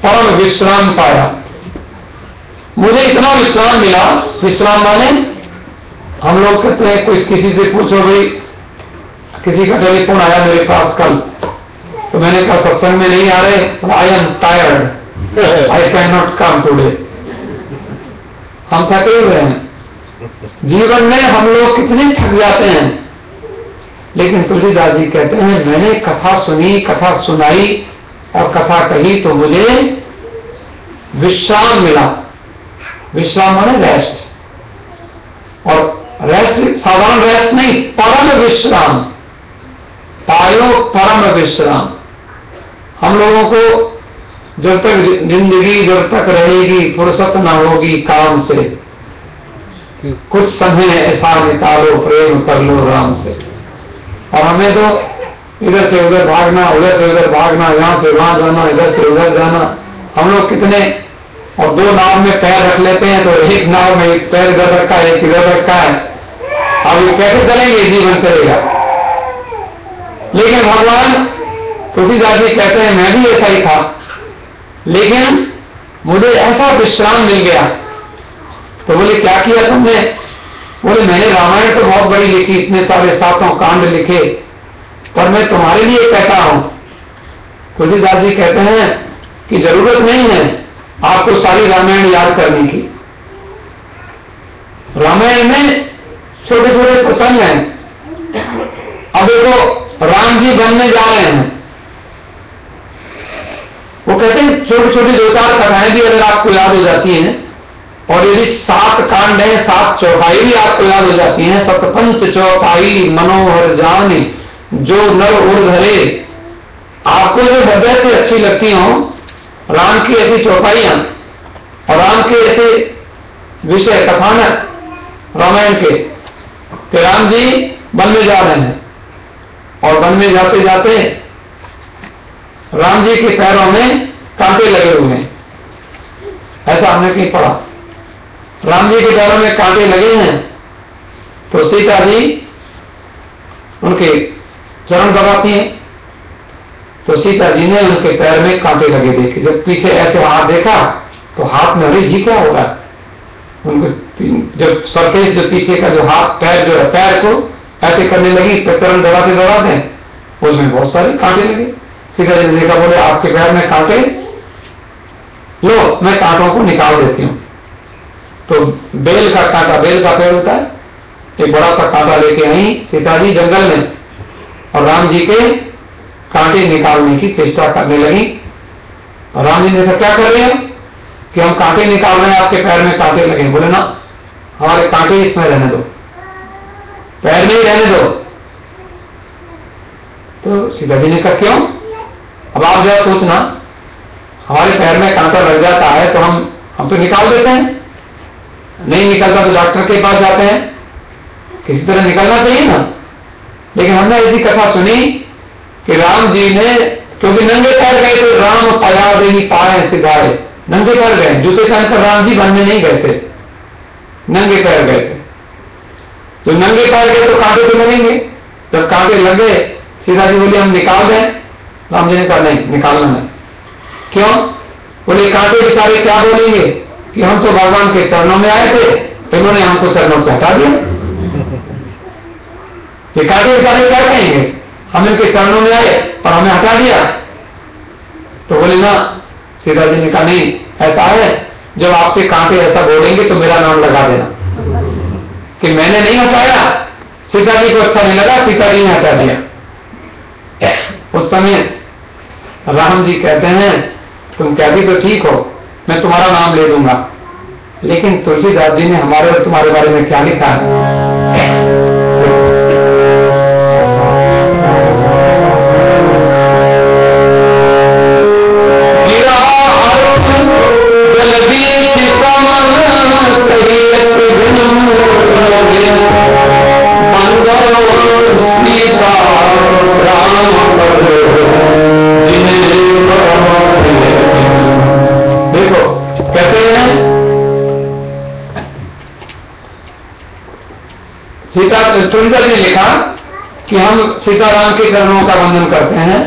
परम विश्राम पाया, मुझे इतना विश्राम मिला। विश्राम माने हम लोग कहते हैं कोई किसी से पूछो भाई, किसी का टेलीफोन आया मेरे पास कल, तो मैंने कहा सत्संग में नहीं आ रहे, I am tired, I can not come today. हम थके हुए हैं। जीवन में हम लोग कितने थक जाते हैं, लेकिन तुलसीदास जी कहते हैं मैंने कथा सुनी, कथा सुनाई और कथा कही तो मुझे विश्राम मिला। विश्राम माने रेस्ट, और रेस्ट साधारण रेस्ट नहीं, परम विश्राम पायो, परम विश्राम। हम लोगों को जब तक जिंदगी जब तक रहेगी फुर्सत ना होगी काम से, कुछ समय ऐसा निकालो प्रेम कर लो राम से। और हमें तो इधर से उधर भागना, उधर से उधर भागना, यहां से वहां जाना, इधर से उधर जाना। हम लोग कितने, और दो नाव में पैर रख लेते हैं तो एक नाव में एक पैर इधर रखा है, एक इधर रखा है। अब ये कैसे चलेंगे, जीवन चलेगा। लेकिन भगवान तुलसीदास जी कहते हैं मैं भी ऐसा ही था, लेकिन मुझे ऐसा विश्राम मिल गया। तो बोले क्या किया तुमने? बोले मैंने रामायण तो बहुत बड़ी लिखी, इतने सारे 7 कांड लिखे, पर मैं तुम्हारे लिए कहता हूं। तुलसीदास जी कहते हैं कि जरूरत नहीं है आपको सारी रामायण याद करने की। रामायण में छोटे छोटे प्रसंग हैं। अब देखो राम जी बनने जा रहे हैं, वो कहते हैं छोटी छोटी 2-4 कथाएं भी अगर आपको याद हो जाती हैं, और यदि 7 कांड है, 7 चौपाई भी आपको याद हो जाती हैं। सतपंच चौपाई मनोहर जानी जो नर उड़ धरे। आपको जो हृदय से अच्छी लगती हो राम की ऐसी चौपाइयां और राम के ऐसे विषय कथानक रामायण के, कि राम जी वन में जा रहे हैं और वन में जाते जाते राम जी के पैरों में कांटे लगे हुए हैं। ऐसा हमने कहीं पढ़ा, राम जी के पैरों में कांटे लगे हैं। तो सीता जी उनके चरण दबाती हैं, तो सीता जी ने उनके पैर में कांटे लगे देखे। जब पीछे ऐसे हाथ देखा तो हाथ में, अरे ये क्या हो रहा है? उनको जब सरफेस जो पीछे का जो हाथ पैर जो है, पैर को ऐसे करने लगी, चरण दबाते दबाते उसमें बहुत सारे कांटे लगे। सीता जी ने देखा, बोले आपके पैर में कांटे, लो मैं कांटों को निकाल देती हूं। तो बेल का कांटा, बेल का पेड़ होता है, एक बड़ा सा कांटा लेके आई सीता जी जंगल में, और राम जी के कांटे निकालने की चेष्टा करने लगी। और राम जी ने देखा क्या कर रहे हैं कि हम कांटे निकाल रहे हैं, आपके पैर में कांटे लगे। बोले ना, हमारे कांटे इसमें रहने दो, पैर में ही रहने दो। तो सीता जी ने कहा क्यों? अब आप जरा सोचना, हमारे पैर में कांटा लग जाता है तो हम तो निकाल देते हैं, नहीं निकलता तो डॉक्टर के पास जाते हैं, किसी तरह निकलना चाहिए ना। लेकिन हमने ऐसी कथा सुनी कि राम जी ने, क्योंकि नंगे पैर गए थे, राम पाया नहीं पाए सिधाए, नंगे पैर गए, जूते पहनकर राम जी बनने नहीं गए थे, नंगे पैर गए थे। तो नंगे पैर गए तो कांटे तो लगेंगे। जब कांटे लगे, सीता जी बोली हम निकाल दें। राम जी ने कहा नहीं, निकालना नहीं। क्यों? बोले कांटे बेचारे क्या बोलेंगे कि हम तो भगवान के चरणों में आए थे, इन्होंने हमको चरणों से हटा दिया। ये कांटे बेचारे क्या कहेंगे, हम इनके चरणों में आए और हमें हटा दिया। तो बोले ना, सीता जी ने कहा नहीं, ऐसा है जब आपसे कांटे ऐसा बोलेंगे तो मेरा नाम लगा देना कि मैंने नहीं हटाया। सीता जी को अच्छा नहीं लगा, सीता जी ने हटा दिया। उस समय राम जी कहते हैं तुम कहती तो ठीक हो, मैं तुम्हारा नाम ले दूंगा, लेकिन तुलसीदास जी ने हमारे और तुम्हारे बारे में क्या लिखा है? देखो कहते हैं सीता, तुलसीदास ने लिखा कि हम सीताराम के चरणों का वंदन करते हैं,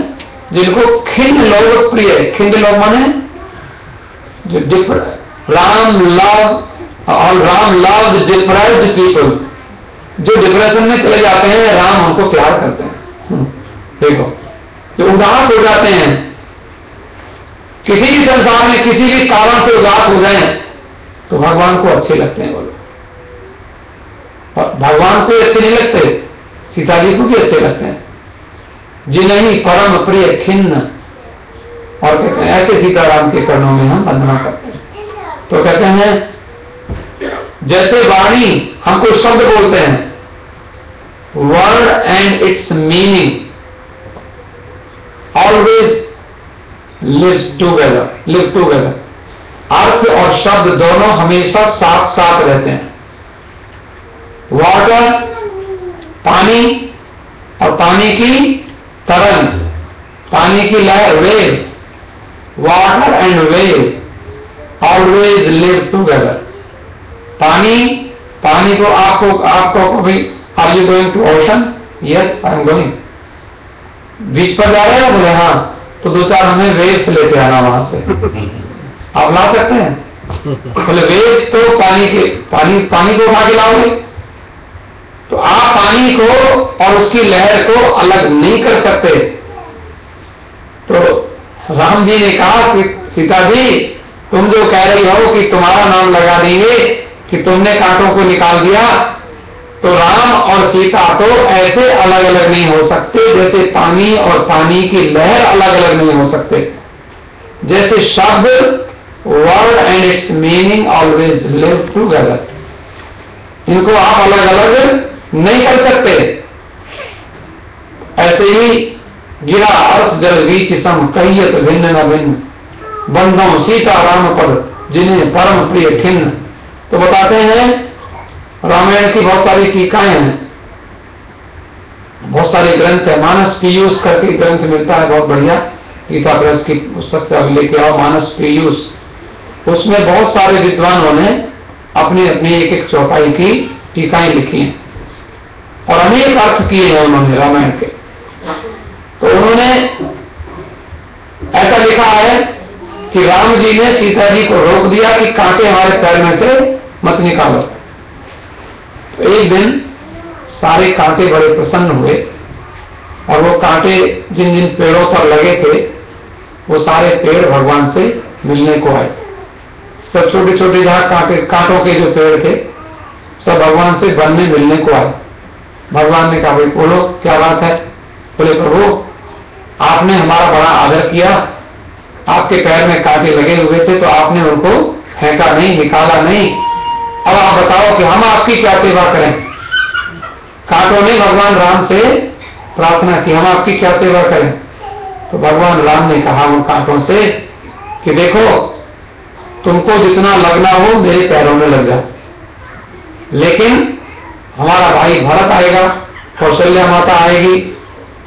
जिनको खिन्न लोग प्रिय, खिन्न लोग माने जो राम लव डिप्रेस्ड पीपल, जो डिप्रेशन में चले जाते हैं, राम उनको प्यार करते हैं। देखो, जो उदास हो जाते हैं, किसी भी संसार में किसी भी कारण से उदास हो गए, तो भगवान को अच्छे लगते हैं वो लोग। भगवान को अच्छे नहीं लगते, सीता जी को भी अच्छे लगते हैं। जिन्हें परम प्रिय खिन्न, और कहते हैं ऐसे सीताराम के चरणों में हम वंदना करते हैं। तो कहते हैं जैसे वाणी, हम कोई शब्द बोलते हैं, word and its meaning always live together. अर्थ और शब्द दोनों हमेशा साथ साथ रहते हैं। वाटर, पानी, और पानी की तरंग, पानी की लहर, wave, water and wave always live together. पानी को आपको कभी, are you going to ocean? Yes, I am going. Beach पर जा रहे हैं? बोले हाँ, तो दो चार हमें वेव्स लेते आना वहां से। आप ला सकते हैं? बोले वेव्स तो पानी को उठा के लाओगे, तो आप पानी को और उसकी लहर को अलग नहीं कर सकते। तो राम जी ने कहा कि सीता जी, तुम जो कह रही हो कि तुम्हारा नाम लगा देंगे कि तुमने कांटों को निकाल दिया, तो राम और सीता तो ऐसे अलग अलग नहीं हो सकते जैसे पानी और पानी की लहर अलग अलग नहीं हो सकते। जैसे शब्द, word and its meaning always live together, इनको आप अलग अलग नहीं कर सकते। ऐसे ही गिरा अर्थ जल बीच सम, कहियत भिन्न न भिन्न, बंधम सीता राम पद, जिन्हें परम प्रिय खिन्न। तो बताते हैं रामायण की बहुत सारी टीकाएं हैं, बहुत सारे ग्रंथ है। मानस पीयूष करके ग्रंथ मिलता है, बहुत बढ़िया, गीता प्रेस की पुस्तक से अब लेके आओ, मानस पीयूष। उसमें बहुत सारे विद्वानों ने अपनी अपनी एक एक चौपाई की टीकाएं लिखी हैं और अनेक अर्थ किए हैं उन्होंने रामायण के। तो उन्होंने ऐसा लिखा है कि राम जी ने सीता जी को रोक दिया कि कांटे हमारे पैर में से मत निकालो। तो एक दिन सारे कांटे बड़े प्रसन्न हुए और वो कांटे जिन जिन पेड़ों पर लगे थे, वो सारे पेड़ भगवान से मिलने को आए। सब छोटे छोटे जहां कांटों के जो पेड़ थे, सब भगवान से वन में मिलने को आए। भगवान ने कहा, भाई बोलो क्या बात है? बोले प्रभु, आपने हमारा बड़ा आदर किया, आपके पैर में कांटे लगे हुए थे तो आपने उनको फेंका नहीं, निकाला नहीं। अब आप बताओ कि हम आपकी क्या सेवा करें? कांटों ने भगवान राम से प्रार्थना की, हम आपकी क्या सेवा करें? तो भगवान राम ने कहा उन कांटों से कि देखो, तुमको जितना लगना हो मेरे पैरों में लग जाए, लेकिन हमारा भाई भरत आएगा, कौशल्या माता आएगी,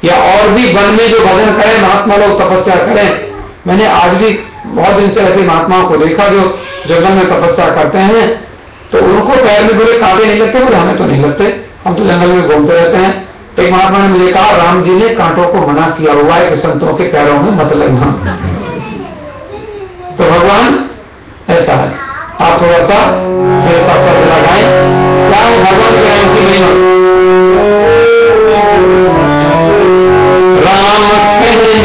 या और भी वन में जो भजन करें, महात्मा लोग तपस्या करें। मैंने आज भी बहुत दिन से ऐसे महात्माओं को देखा जो जंगल में तपस्या करते हैं, तो उनको पैर में बोले कांटे नहीं लगते, बोले हमें तो नहीं लगते, हम तो जंगल में घूमते रहते हैं। एक महात्मा ने मुझे कहा, राम जी ने कांटों को मना किया हुआ है कि संतों के पैरों में मत लगना। तो भगवान ऐसा है, आप थोड़ा सा मेरे साथ साथ लगाएं, क्या है भगवान के नाम की महिमा। राम कहने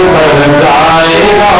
पर जाएगा,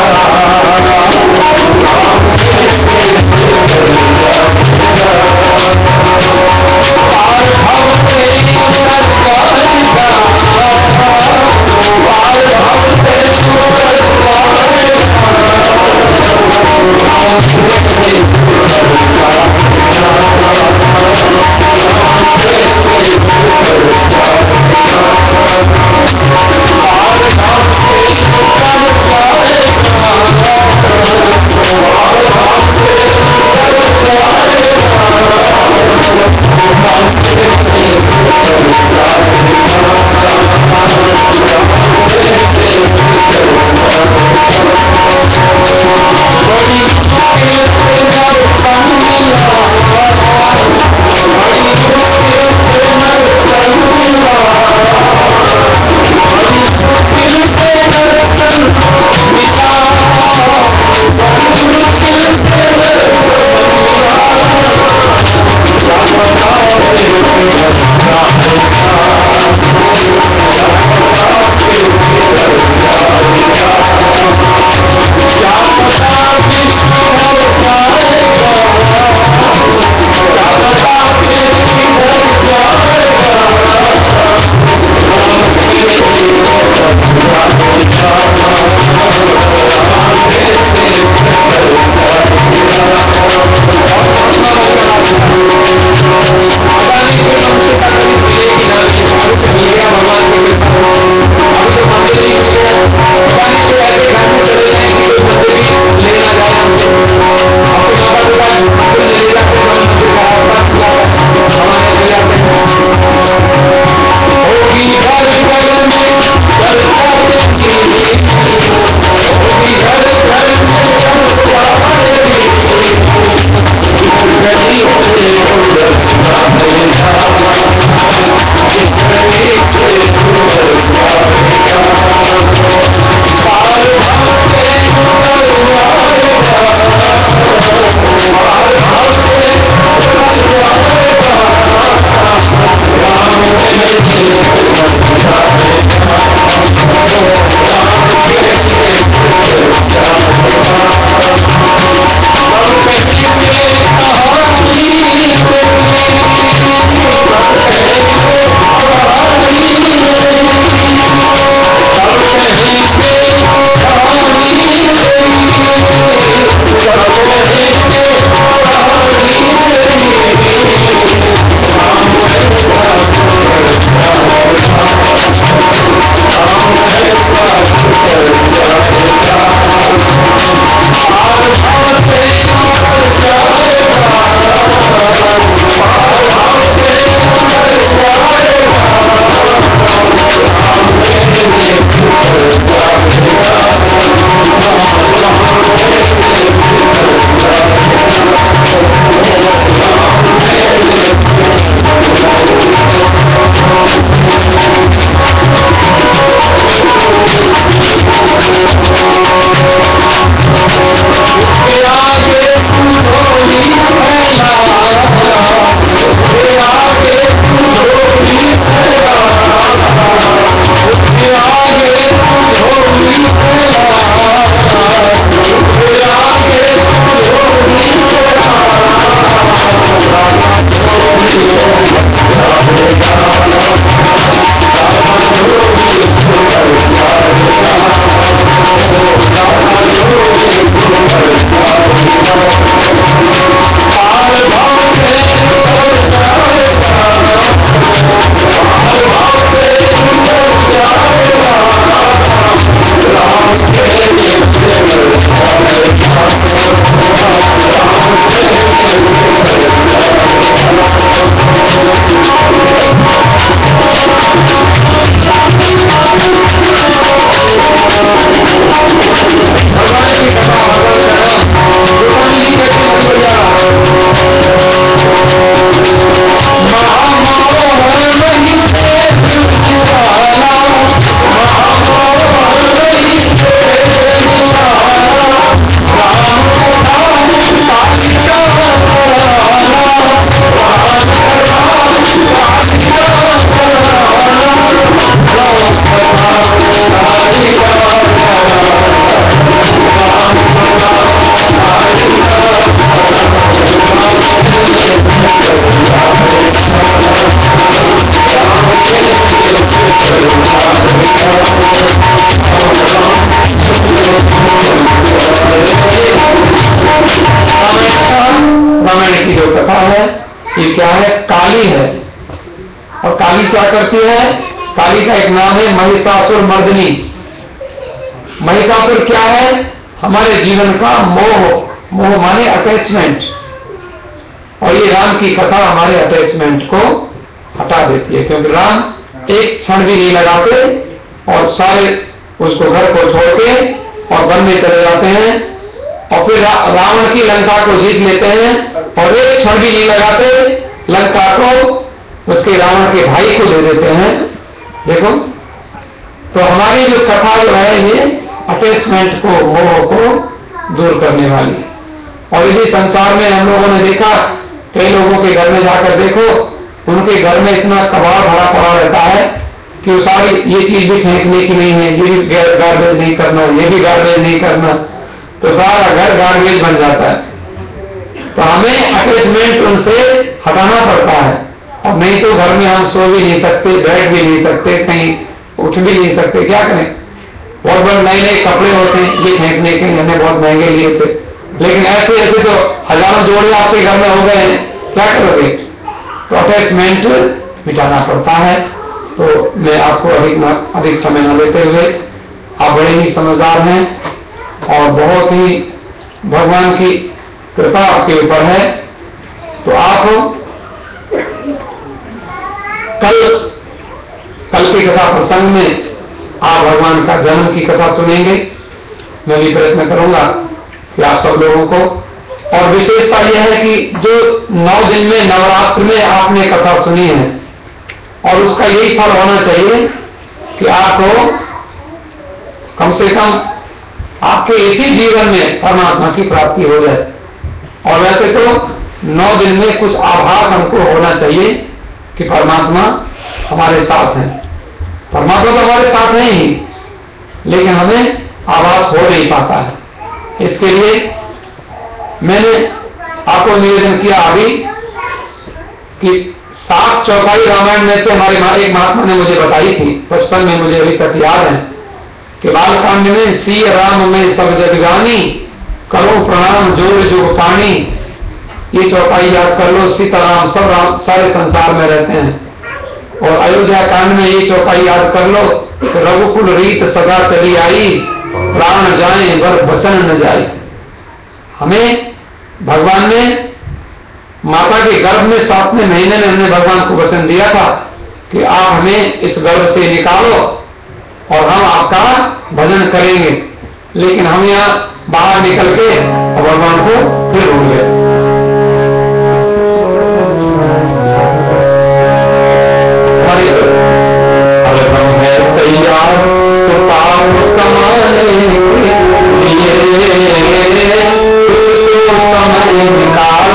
काली क्या करती है? काली का एक नाम है महिषासुर मर्दिनी। महिषासुर क्या है? हमारे जीवन का मोह, मोह माने अटैचमेंट, और ये राम की कथा हमारे अटैचमेंट को हटा देती है, क्योंकि राम एक क्षण भी नहीं लगाते और सारे उसको घर को छोड़ के और वन में चले जाते हैं, और फिर रावण की लंका को जीत लेते हैं और एक क्षण भी नहीं लगाते, लंका को उसके रावण के भाई को दे देते हैं। देखो, तो हमारी जो कथा जो है ये अटैचमेंट को, मोह को दूर करने वाली। और इसी संसार में हम लोगों ने देखा, कई लोगों के घर में जाकर देखो, उनके घर में इतना कबाड़ भरा पड़ा रहता है कि वो सारी ये चीज भी फेंकने की नहीं है, ये भी गार्बेज नहीं करना, ये भी गार्बेज नहीं करना, तो सारा घर गार्बेज बन जाता है। तो हमें अटैचमेंट उनसे हटाना पड़ता है, और नहीं तो घर में हम सो भी नहीं सकते, बैठ भी नहीं सकते, कहीं उठ भी नहीं सकते, क्या करें? बहुत बड़े नए नए कपड़े होते हैं, ये फेंकने के हमने बहुत महंगे लिए थे, लेकिन ऐसे ऐसे तो हजारों जोड़े आपके घर में हो गए हैं, क्या करोगे? तो अटैचमेंट मिटाना पड़ता है। तो मैं आपको अधिक समय न लेते हुए, आप बड़े ही समझदार हैं और बहुत ही भगवान की कृपा आपके ऊपर है, तो आप कल की कथा प्रसंग में आप भगवान का जन्म की कथा सुनेंगे। मैं भी प्रयत्न करूंगा कि आप सब लोगों को, और विशेषता यह है कि जो 9 दिन में नवरात्र में आपने कथा सुनी है, और उसका यही फल होना चाहिए कि आपको कम से कम आपके इसी जीवन में परमात्मा की प्राप्ति हो जाए। और वैसे तो 9 दिन में कुछ आभास हमको होना चाहिए कि परमात्मा हमारे साथ हैं। परमात्मा तो हमारे साथ है ही, लेकिन हमें आभास हो नहीं पाता है। इसके लिए मैंने आपको निवेदन किया अभी कि 7 चौपाई रामायण में से हमारे एक महात्मा ने मुझे बताई थी, बचपन में मुझे अभी तक याद है, कि बालकांड में सी राम में सब जगजानी, करो प्रणाम जोर जो पानी। ये चौपाई याद कर लो, सीताराम सब राम सारे संसार में रहते हैं। और अयोध्या कांड में ये चौपाई याद कर लो, रघुकुल रीत सदा चली आई, प्राण जाए वर वचन न जाए। हमें भगवान ने माता के गर्भ में 7वें महीने में हमने भगवान को वचन दिया था कि आप हमें इस गर्भ से निकालो और हम आपका भजन करेंगे, लेकिन हम यहाँ बाहर निकल के भगवान को फिर भूल गए। अगर हम है तैयार तो पाप कमाने समय निकाल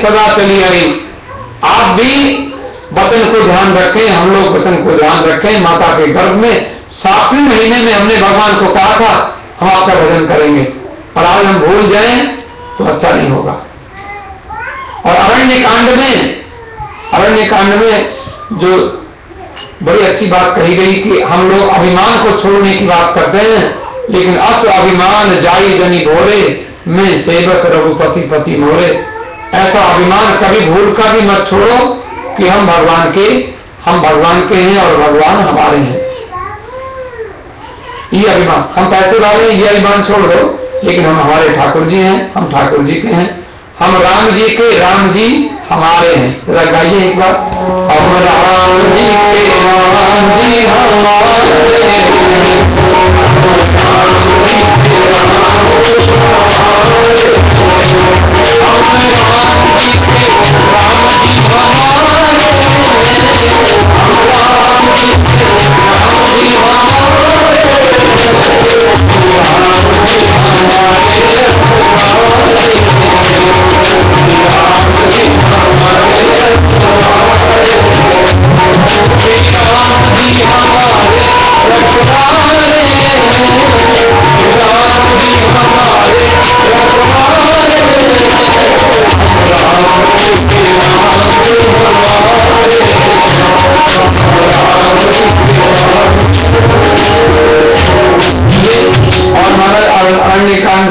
सदा चली आई। आप भी वचन को ध्यान रखें, हम लोग वचन को ध्यान रखें। माता के गर्भ में 7वें महीने में हमने भगवान को कहा था हम आपका भजन करेंगे, और आज हम भूल जाएं तो अच्छा नहीं होगा। और अरण्य कांड में जो बड़ी अच्छी बात कही गई कि हम लोग अभिमान को छोड़ने की बात करते हैं, लेकिन अस अभिमान जाई जनी भोरे, मैं सेवक रघुपति पति मोरे। ऐसा अभिमान कभी भूल कर भी मत छोड़ो कि हम भगवान के हैं और भगवान हमारे हैं। ये अभिमान, हम पैसे वाले हैं, ये अभिमान छोड़ दो, लेकिन हम हमारे ठाकुर जी हैं, हम ठाकुर जी के हैं, हम राम जी के, राम जी हमारे हैं। जरा गाइए एक बार, हम राम जी के, राम जी हमारे हैं,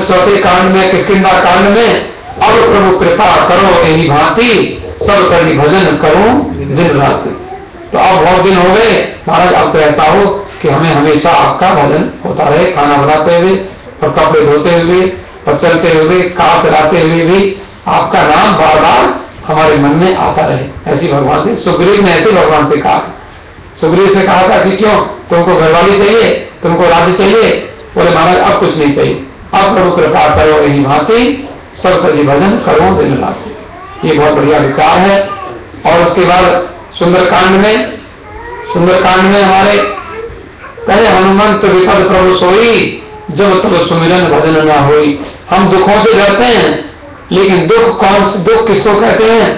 चौथे कांड में, किष्किंधा कांड में, अब प्रभु कृपा करो यही भांति, सब करी भजन करो दिन रात। तो अब बहुत दिन हो गए महाराज, अब तो ऐसा हो कि हमें हमेशा आपका भजन होता रहे, खाना बनाते हुए और कपड़े धोते हुए और चलते हुए, कार चलाते हुए भी आपका नाम बार बार हमारे मन में आता रहे। ऐसी भगवान से, सुग्रीव ने ऐसे भगवान से कहा। सुग्रीव से कहा था कि क्यों तुमको घरवाली चाहिए, तुमको राज्य चाहिए? बोले महाराज अब कुछ नहीं चाहिए, अब प्रभु कृपा करो यही भांति, सब कभी भजन करो दिन रात। ये बहुत बढ़िया विचार है। और उसके बाद सुंदरकांड में हमारे कहे हनुमंत विपद प्रभु सोई, जब तब सुमिरन भजन न होई। हम दुखों से डरते हैं, लेकिन दुख किसको कहते हैं?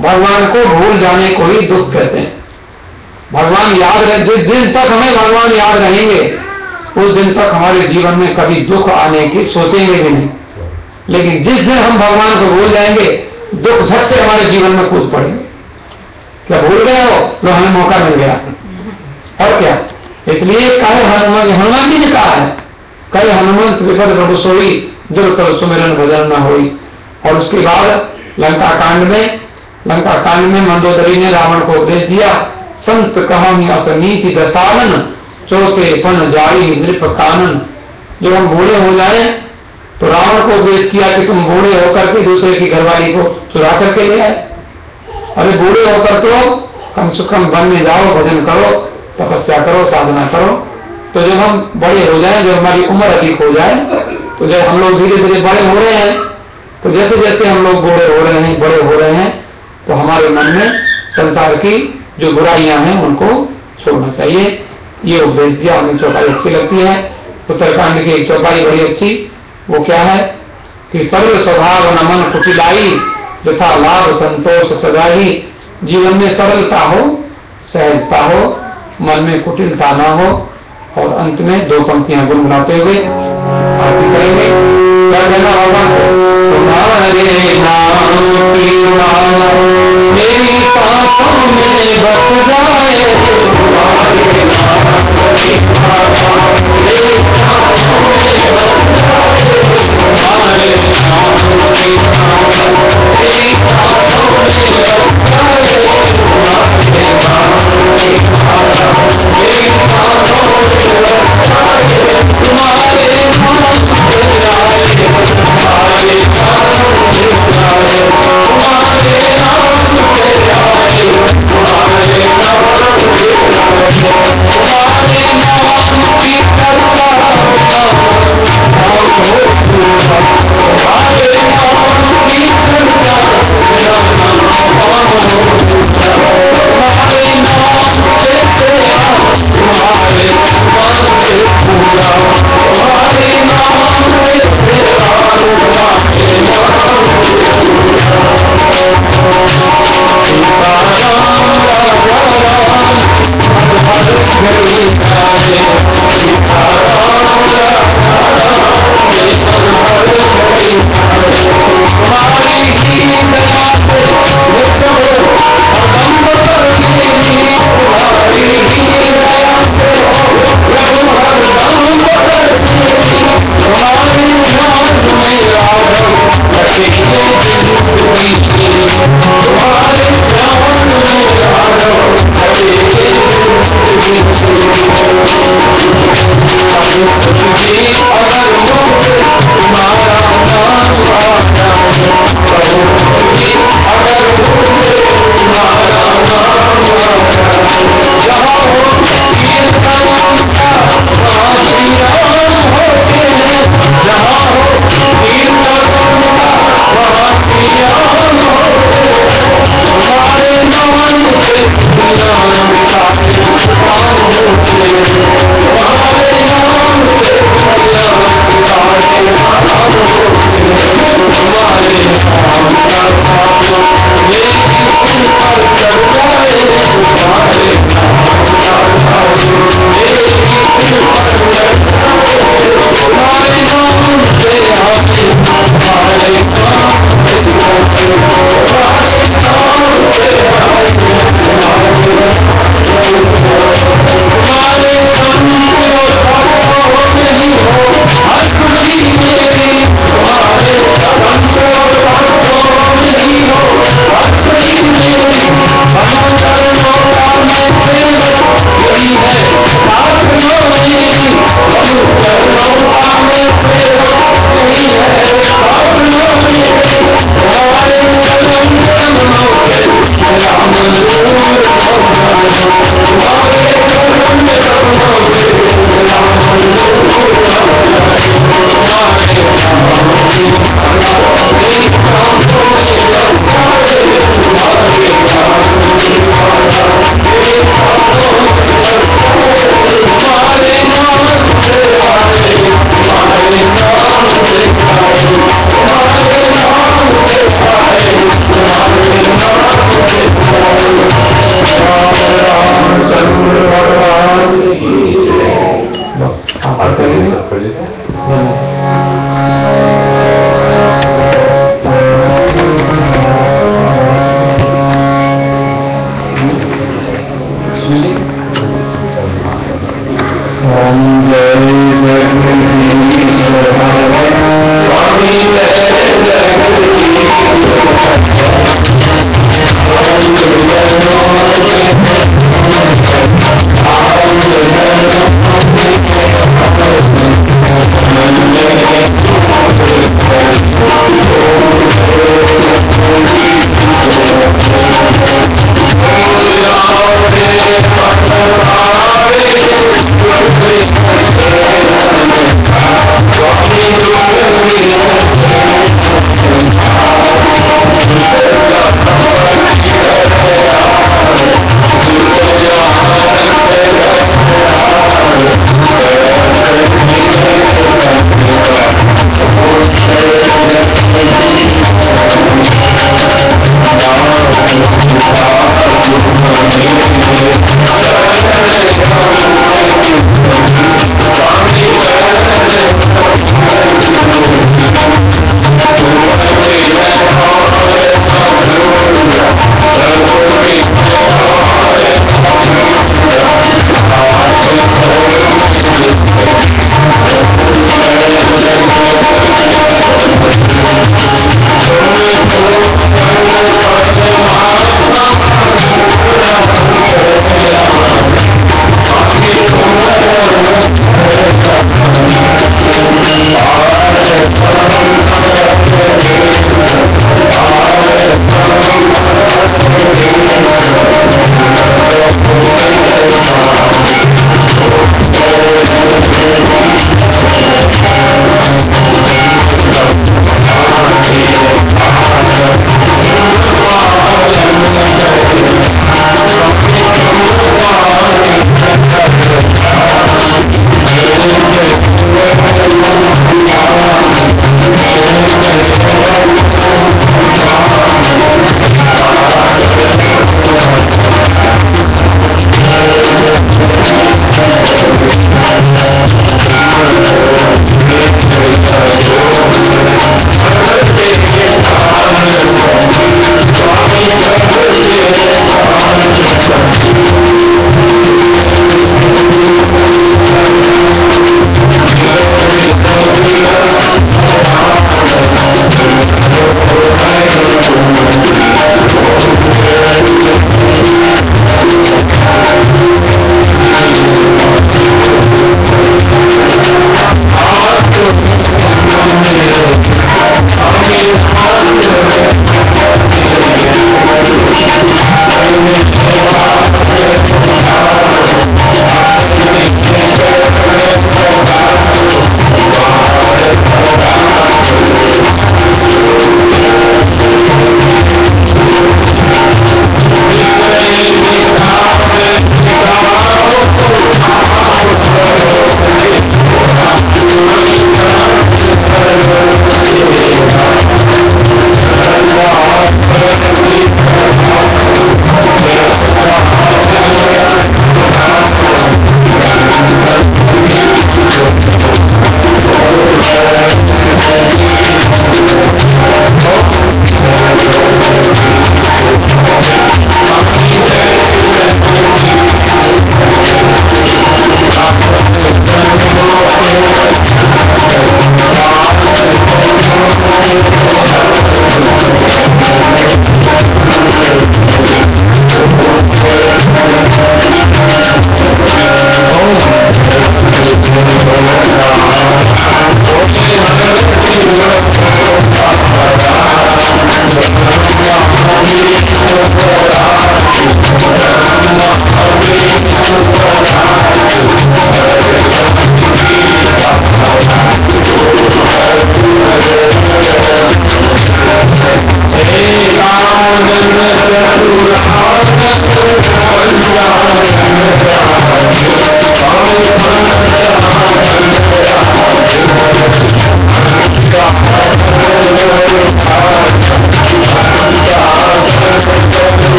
भगवान को भूल जाने को ही दुख कहते हैं। भगवान याद रहे, जिस दिन तक हमें भगवान याद रहेंगे उस दिन तक हमारे जीवन में कभी दुख आने की सोचेंगे भी नहीं। लेकिन जिस दिन हम भगवान को भूल जाएंगे, दुख झट से हमारे जीवन में कूद पड़ेंगे। क्या भूल गए हो? तो हमें मौका मिल गया, और क्या। इसलिए कहे हनुमान जी ने कहा है, कहे हनुमंत विपद प्रभु सोई, जब तब सुमिरन भजन न होई। और उसके बाद लंका कांड में मंदोदरी ने रावण को उपदेश दिया, संत कहानी असनीति दसालन, चौथे पन जारी नृप कानन। जब हम बूढ़े हो जाए तो रावण को उपदेश किया कि तुम बूढ़े होकर के दूसरे की घरवाली को चुरा करके ले आए। अरे बूढ़े होकर तो कम से कम वन में जाओ, भजन करो, तपस्या करो, साधना करो। तो जब हम बड़े हो जाए, जब हमारी उम्र अधिक हो जाए, तो जब हम लोग धीरे धीरे बड़े हो रहे हैं, तो जैसे जैसे हम लोग बड़े हो रहे हैं, तो हमारे मन में संसार की जो बुराइयां हैं उनको छोड़ना चाहिए। ये उपदेश दिया, हमें चौपाई अच्छी लगती है। उत्तरकांड की एक चौपाई बड़ी अच्छी, वो क्या है कि सर्व स्वभाव नमन कुटिलाई, यथा लाभ संतोष सदाही। जीवन में सरलता हो, सहजता हो, मन में कुटिलता ना हो। और अंत में दो पंक्तियां गुनगुनाते हुए आरती करेंगे। क्या कहना होगा? तुम्हारे नाम की माला मेरी सांसों में बस जाए, तुम्हारे नाम की माला